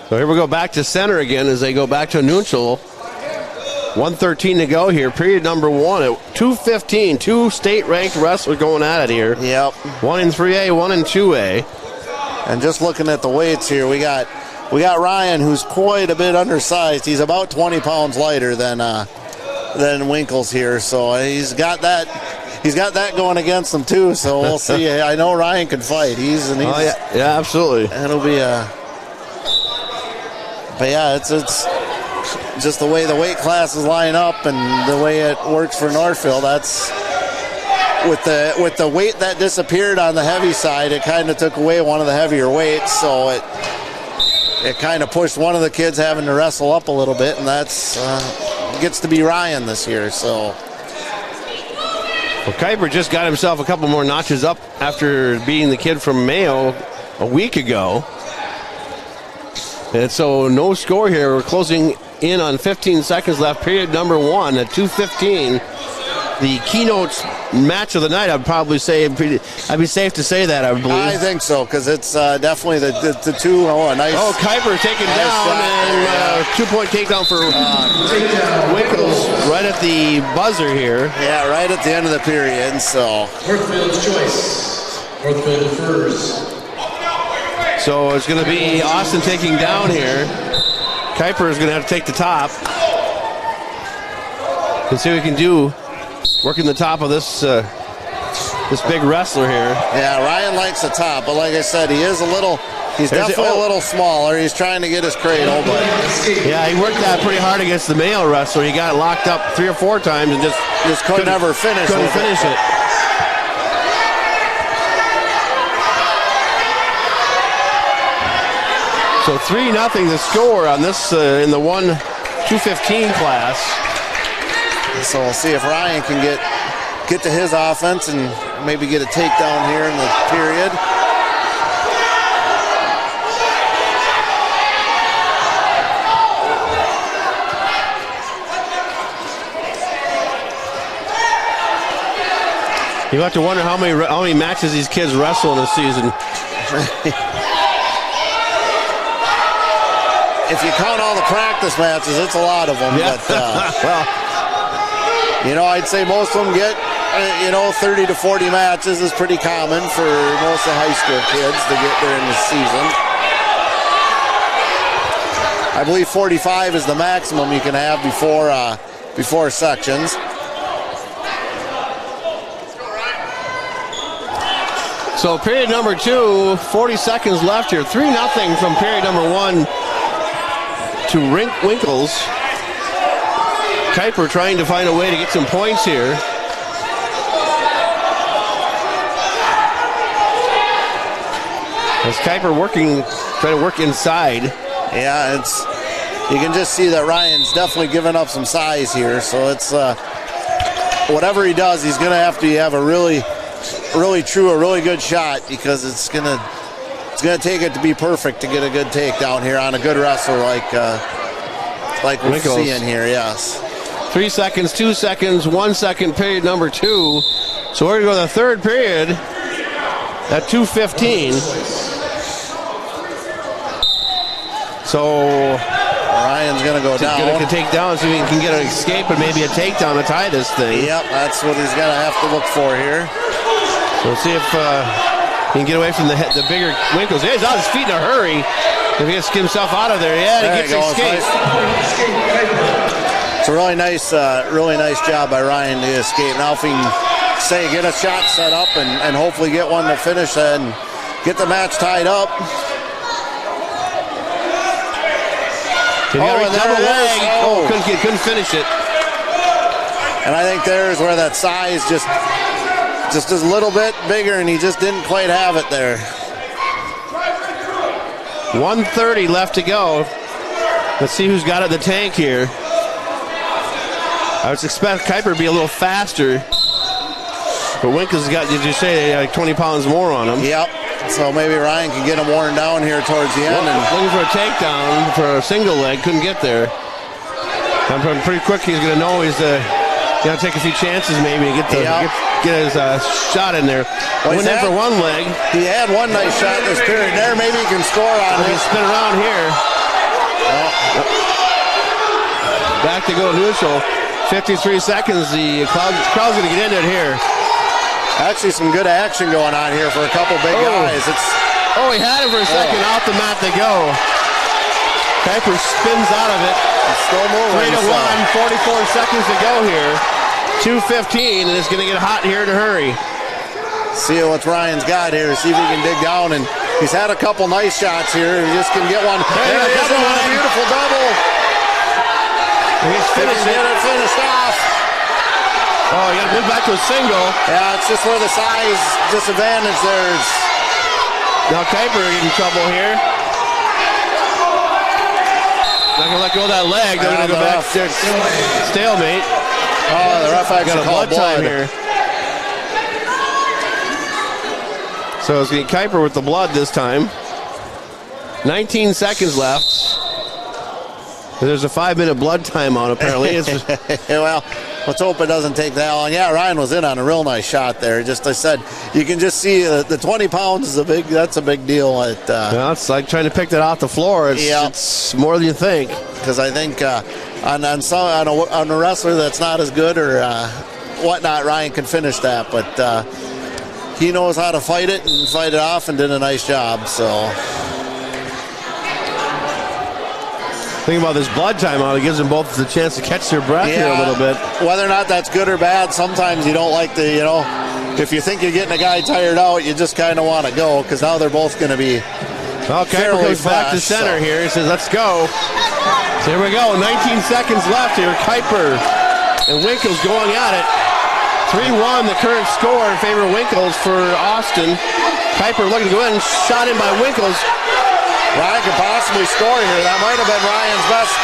here we go back to center again as they go back to neutral. 1:13 to go here. Period number 1 at 2:15. 2 state-ranked wrestlers going at it here. Yep. 1 in 3A, 1 in 2A. And just looking at the weights here, we got Ryan, who's quite a bit undersized. He's about 20 pounds lighter than Winkles here, so he's got that going against him too. So we'll see. I know Ryan can fight. Yeah, absolutely. It'll be but yeah, it's just the way the weight classes line up and the way it works for Northfield. That's with the weight that disappeared on the heavy side. It kind of took away one of the heavier weights, so it kind of pushed one of the kids having to wrestle up a little bit, and that's. Gets to be Ryan this year, so. Well, Kuiper just got himself a couple more notches up after beating the kid from Mayo a week ago. And so no score here. We're closing in on 15 seconds left. Period number 1 at 2:15. The keynote match of the night, I'd probably say, I'd be safe to say that, I believe. I think so, because it's definitely the two. Nice. Oh, Kuiper taken nice down, shot. and 2-point takedown for Winkles right at the buzzer here. Yeah, right at the end of the period, so. Northfield's choice. Northfield defers. So it's going to be Austin taking down here. Kuiper is going to have to take the top. Let's see what we can do. Working the top of this big wrestler here. Yeah, Ryan likes the top, but like I said, he's definitely a little smaller. He's trying to get his cradle, but yeah, he worked that pretty hard against the male wrestler. He got locked up 3 or 4 times and just couldn't ever finish. Couldn't finish it. So 3-0 the score on this in the 2:15 class. So we'll see if Ryan can get to his offense and maybe get a takedown here in the period. You have to wonder how many matches these kids wrestle in a season. If you count all the practice matches, it's a lot of them. Yeah. But, well, I'd say most of them get, 30 to 40 matches is pretty common for most of the high school kids to get during the season. I believe 45 is the maximum you can have before sections. So period number 2, 40 seconds left here. 3-0 from period number 1 to Winkles. Kuiper trying to find a way to get some points here. As Kuiper trying to work inside. Yeah, you can just see that Ryan's definitely giving up some size here. So it's whatever he does, he's going to have to have a really good shot, because it's gonna take it to be perfect to get a good takedown here on a good wrestler like we're Winkles. seeing here. Yes. 3 seconds, 2 seconds, 1 second, period number 2. So we're going to go to the third period at 2:15. So Ryan's going to go down. Going to take down, see if he can get an escape and maybe a takedown to tie this thing. Yep, that's what he's going to have to look for here. So we'll see if he can get away from the bigger Winkles. Yeah, he's on his feet in a hurry. If he gets himself out of there, yeah, he gets an escape. It's a really nice job by Ryan to escape. Now if he can get a shot set up and hopefully get one to finish and get the match tied up. Double leg. Couldn't finish it. And I think there's where that size just is a little bit bigger, and he just didn't quite have it there. 1:30 left to go. Let's see who's got it in the tank here. I would expect Kuiper to be a little faster, but Winkles has got, did you say, like 20 pounds more on him? Yep. So maybe Ryan can get him worn down here towards the end. Looking for a takedown for a single leg, couldn't get there. I'm pretty quick. He's going to know he's going to take a few chances maybe to get his shot in there. Went in for one leg. He had one nice shot this period there. Maybe he can score on it. He can spin around here. Back to go neutral. 53 seconds. The crowd's going to get into it here. Actually, some good action going on here for a couple big guys. He had it for a second. Off the mat they go. Kuiper spins out of it. Still moving. 3-1, 44 seconds to go here. 2:15, and it's going to get hot here in a hurry. See what Ryan's got here. See if he can dig down. And he's had a couple nice shots here. He just can get one. There it is. A beautiful double. He's finished off. Oh, you got to move back to a single. Yeah, it's just where the size disadvantage there is. Now Kuiper in trouble here. Not going to let go of that leg. They're going to go back to stalemate. Oh, the ref actually got a blood time here. So it's going to be Kuiper with the blood this time. 19 seconds left. There's a 5-minute blood time on apparently. Well, let's hope it doesn't take that long. Yeah, Ryan was in on a real nice shot there. I said, you can just see the 20 pounds is that's a big deal. Well, it's like trying to pick that off the floor. It's more than you think. Because I think on a wrestler that's not as good or whatnot, Ryan can finish that. But he knows how to fight it and fight it off and did a nice job. So. Think about this blood timeout. It gives them both the chance to catch their breath here a little bit. Whether or not that's good or bad, sometimes you don't like if you think you're getting a guy tired out, you just kind of want to go because now they're both going to be. Well, Kuiper goes back to center here. He says, let's go. So here we go. 19 seconds left here. Kuiper and Winkles going at it. 3-1, the current score in favor of Winkles for Austin. Kuiper looking to go in. Shot in by Winkles. Ryan could possibly score here. That might have been Ryan's best.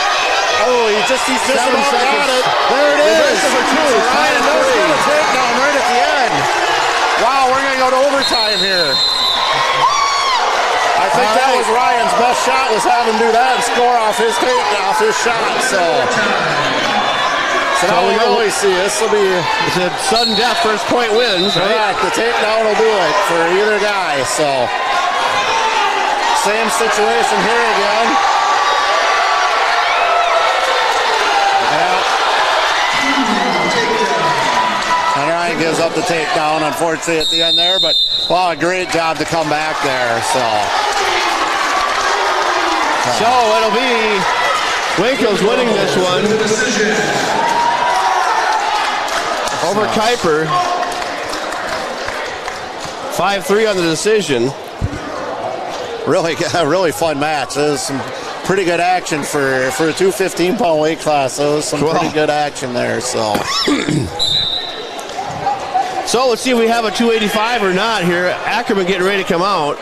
Oh, he's just about got it. There it is. Ryan knows for the takedown right at the end. Wow, we're going to go to overtime here. I think that was Ryan's best shot, was have him do that and score off his shot. So now we really see this will be. It's a sudden death. First point wins. Right. The takedown will do it for either guy. So. Same situation here again. And Ryan gives up the takedown, unfortunately, at the end there. But, wow, a great job to come back there. So it'll be Winkles winning this one over Kuiper. 5-3 on the decision. Really fun match. There's some pretty good action for a 215-pound weight class. So there's some pretty good action there. So let's see if we have a 285 or not here. Ackerman getting ready to come out.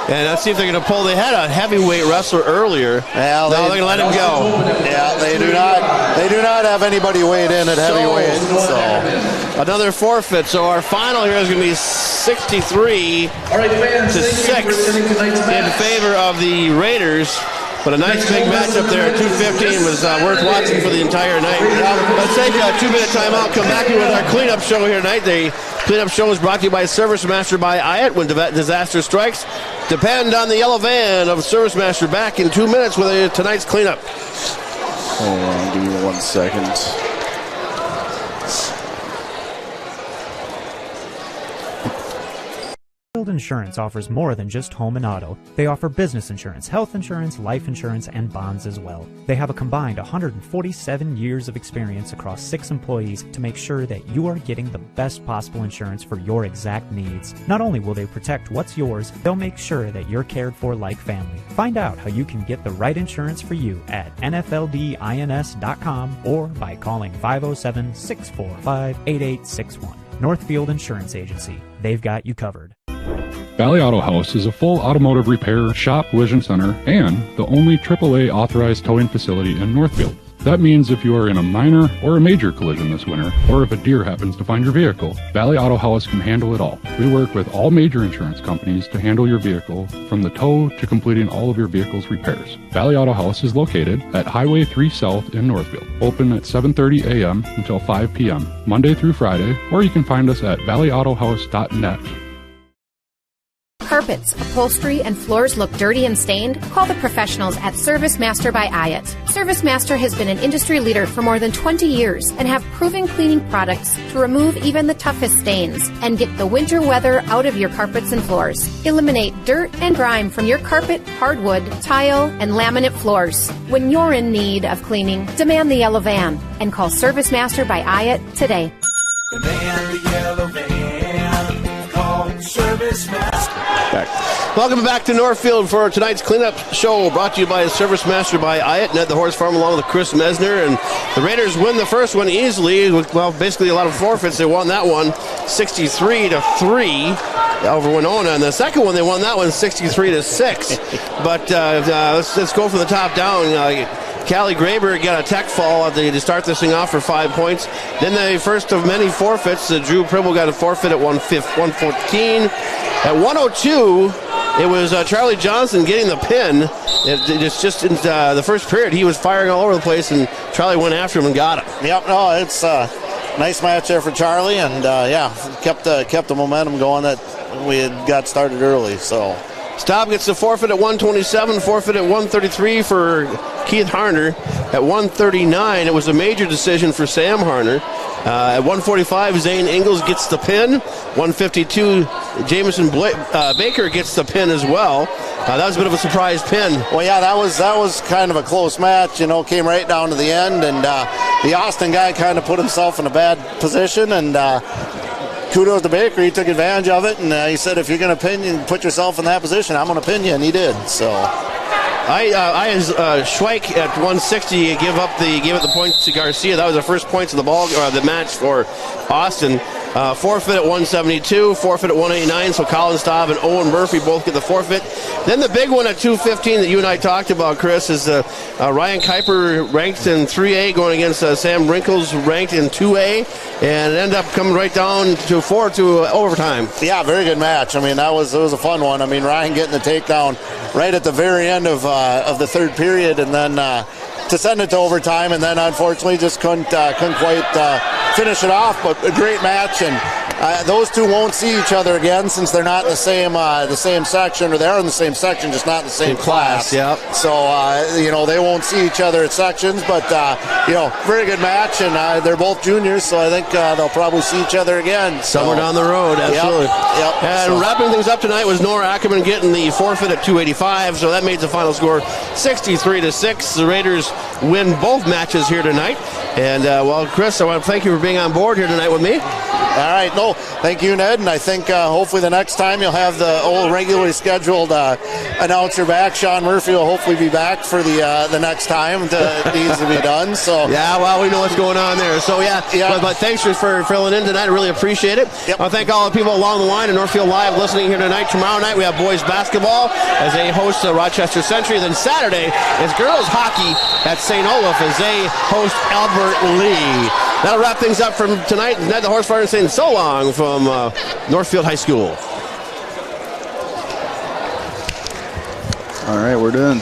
And let's see if they're going to pull. They had a heavyweight wrestler earlier. Well, they're going to let him go. Yeah, they do not have anybody weighed in at heavyweight. So another forfeit. So our final here is going to be 63 to 6 in favor of the Raiders. But a nice big matchup there at 215 was worth watching for the entire night. Let's take a 2-minute timeout. Come back here with our cleanup show here tonight. The cleanup show is brought to you by Service Master by Hyatt. When disaster strikes, depend on the yellow van of Service Master. Back in 2 minutes with tonight's cleanup. Hold on, give me 1 second. Northfield Insurance offers more than just home and auto. They offer business insurance, health insurance, life insurance, and bonds as well. They have a combined 147 years of experience across 6 employees to make sure that you are getting the best possible insurance for your exact needs. Not only will they protect what's yours, they'll make sure that you're cared for like family. Find out how you can get the right insurance for you at nfldins.com or by calling 507-645-8861. Northfield Insurance Agency. They've got you covered. Valley Auto House is a full automotive repair, shop, collision center, and the only AAA authorized towing facility in Northfield. That means if you are in a minor or a major collision this winter, or if a deer happens to find your vehicle, Valley Auto House can handle it all. We work with all major insurance companies to handle your vehicle, from the tow to completing all of your vehicle's repairs. Valley Auto House is located at Highway 3 South in Northfield, open at 7:30 a.m. until 5 p.m., Monday through Friday, or you can find us at valleyautohouse.net. Carpets, upholstery, and floors look dirty and stained? Call the professionals at Service Master by Hyatt. Service Master has been an industry leader for more than 20 years and have proven cleaning products to remove even the toughest stains and get the winter weather out of your carpets and floors. Eliminate dirt and grime from your carpet, hardwood, tile, and laminate floors. When you're in need of cleaning, demand the yellow van and call Service Master by Hyatt today. Demand the yellow van. Call Service Master. Welcome back to Northfield for tonight's cleanup show, brought to you by Service Master by Hyatt, Ned the Horse Farm, along with Chris Mesner. And the Raiders win the first one easily. Well, basically a lot of forfeits. They won that one 63-3 over Winona. And the second one, they won that one 63-6. But let's go from the top down. Callie Graber got a tech fall to start this thing off for 5 points. Then the first of many forfeits, Drew Pribble got a forfeit at 114. At 102, it was Charlie Johnson getting the pin. It's just in the first period, he was firing all over the place, and Charlie went after him and got him. Yep, no, it's a nice match there for Charlie, and kept the momentum going that we had got started early. So Staub gets the forfeit at 127, forfeit at 133 for Keith Harner. At 139, it was a major decision for Sam Harner. At 145, Zane Ingalls gets the pin. 152, Jameson Baker gets the pin as well. That was a bit of a surprise pin. Well, yeah, that was kind of a close match. Came right down to the end, and the Austin guy kind of put himself in a bad position, and kudos to Baker. He took advantage of it, and he said, if you're going to pin you and put yourself in that position, I'm going to pin you, and he did. So Schweik at 160 gave it the point to Garcia. That was the first points of the match for Austin. Forfeit at 172, forfeit at 189, so Colin Staub and Owen Murphy both get the forfeit. Then the big one at 215 that you and I talked about, Chris, is Ryan Kuiper ranked in 3A going against Sam Wrinkles ranked in 2A, and it ended up coming right down to 4 to overtime. Yeah, very good match. I mean, it was a fun one. I mean, Ryan getting the takedown right at the very end of the third period, and then to send it to overtime, and then unfortunately just couldn't quite finish it off. But a great match, and those two won't see each other again since they're not in the same section, or they are in the same section, just not in the same class. Yep. So they won't see each other at sections, but very good match, and they're both juniors, so I think they'll probably see each other again. Somewhere down the road, absolutely. Yep. And wrapping things up tonight was Nora Ackerman getting the forfeit at 285, so that made the final score 63-6. The Raiders win both matches here tonight. And, well, Chris, I want to thank you for being on board here tonight with me. All right. No, thank you, Ned. And I think hopefully the next time you'll have the old regularly scheduled announcer back. Sean Murphy will hopefully be back for the next time it needs to be done. So yeah, well, we know what's going on there. So, yeah. But thanks for filling in tonight. I really appreciate it. Yep. I want to thank all the people along the line at Northfield Live listening here tonight. Tomorrow night we have boys basketball as they host Rochester Century. Then Saturday is girls hockey at St. Olaf as they host Albert Lee. That'll wrap things up from tonight. Ned the Horse Farmer saying so long from Northfield High School. All right, we're done.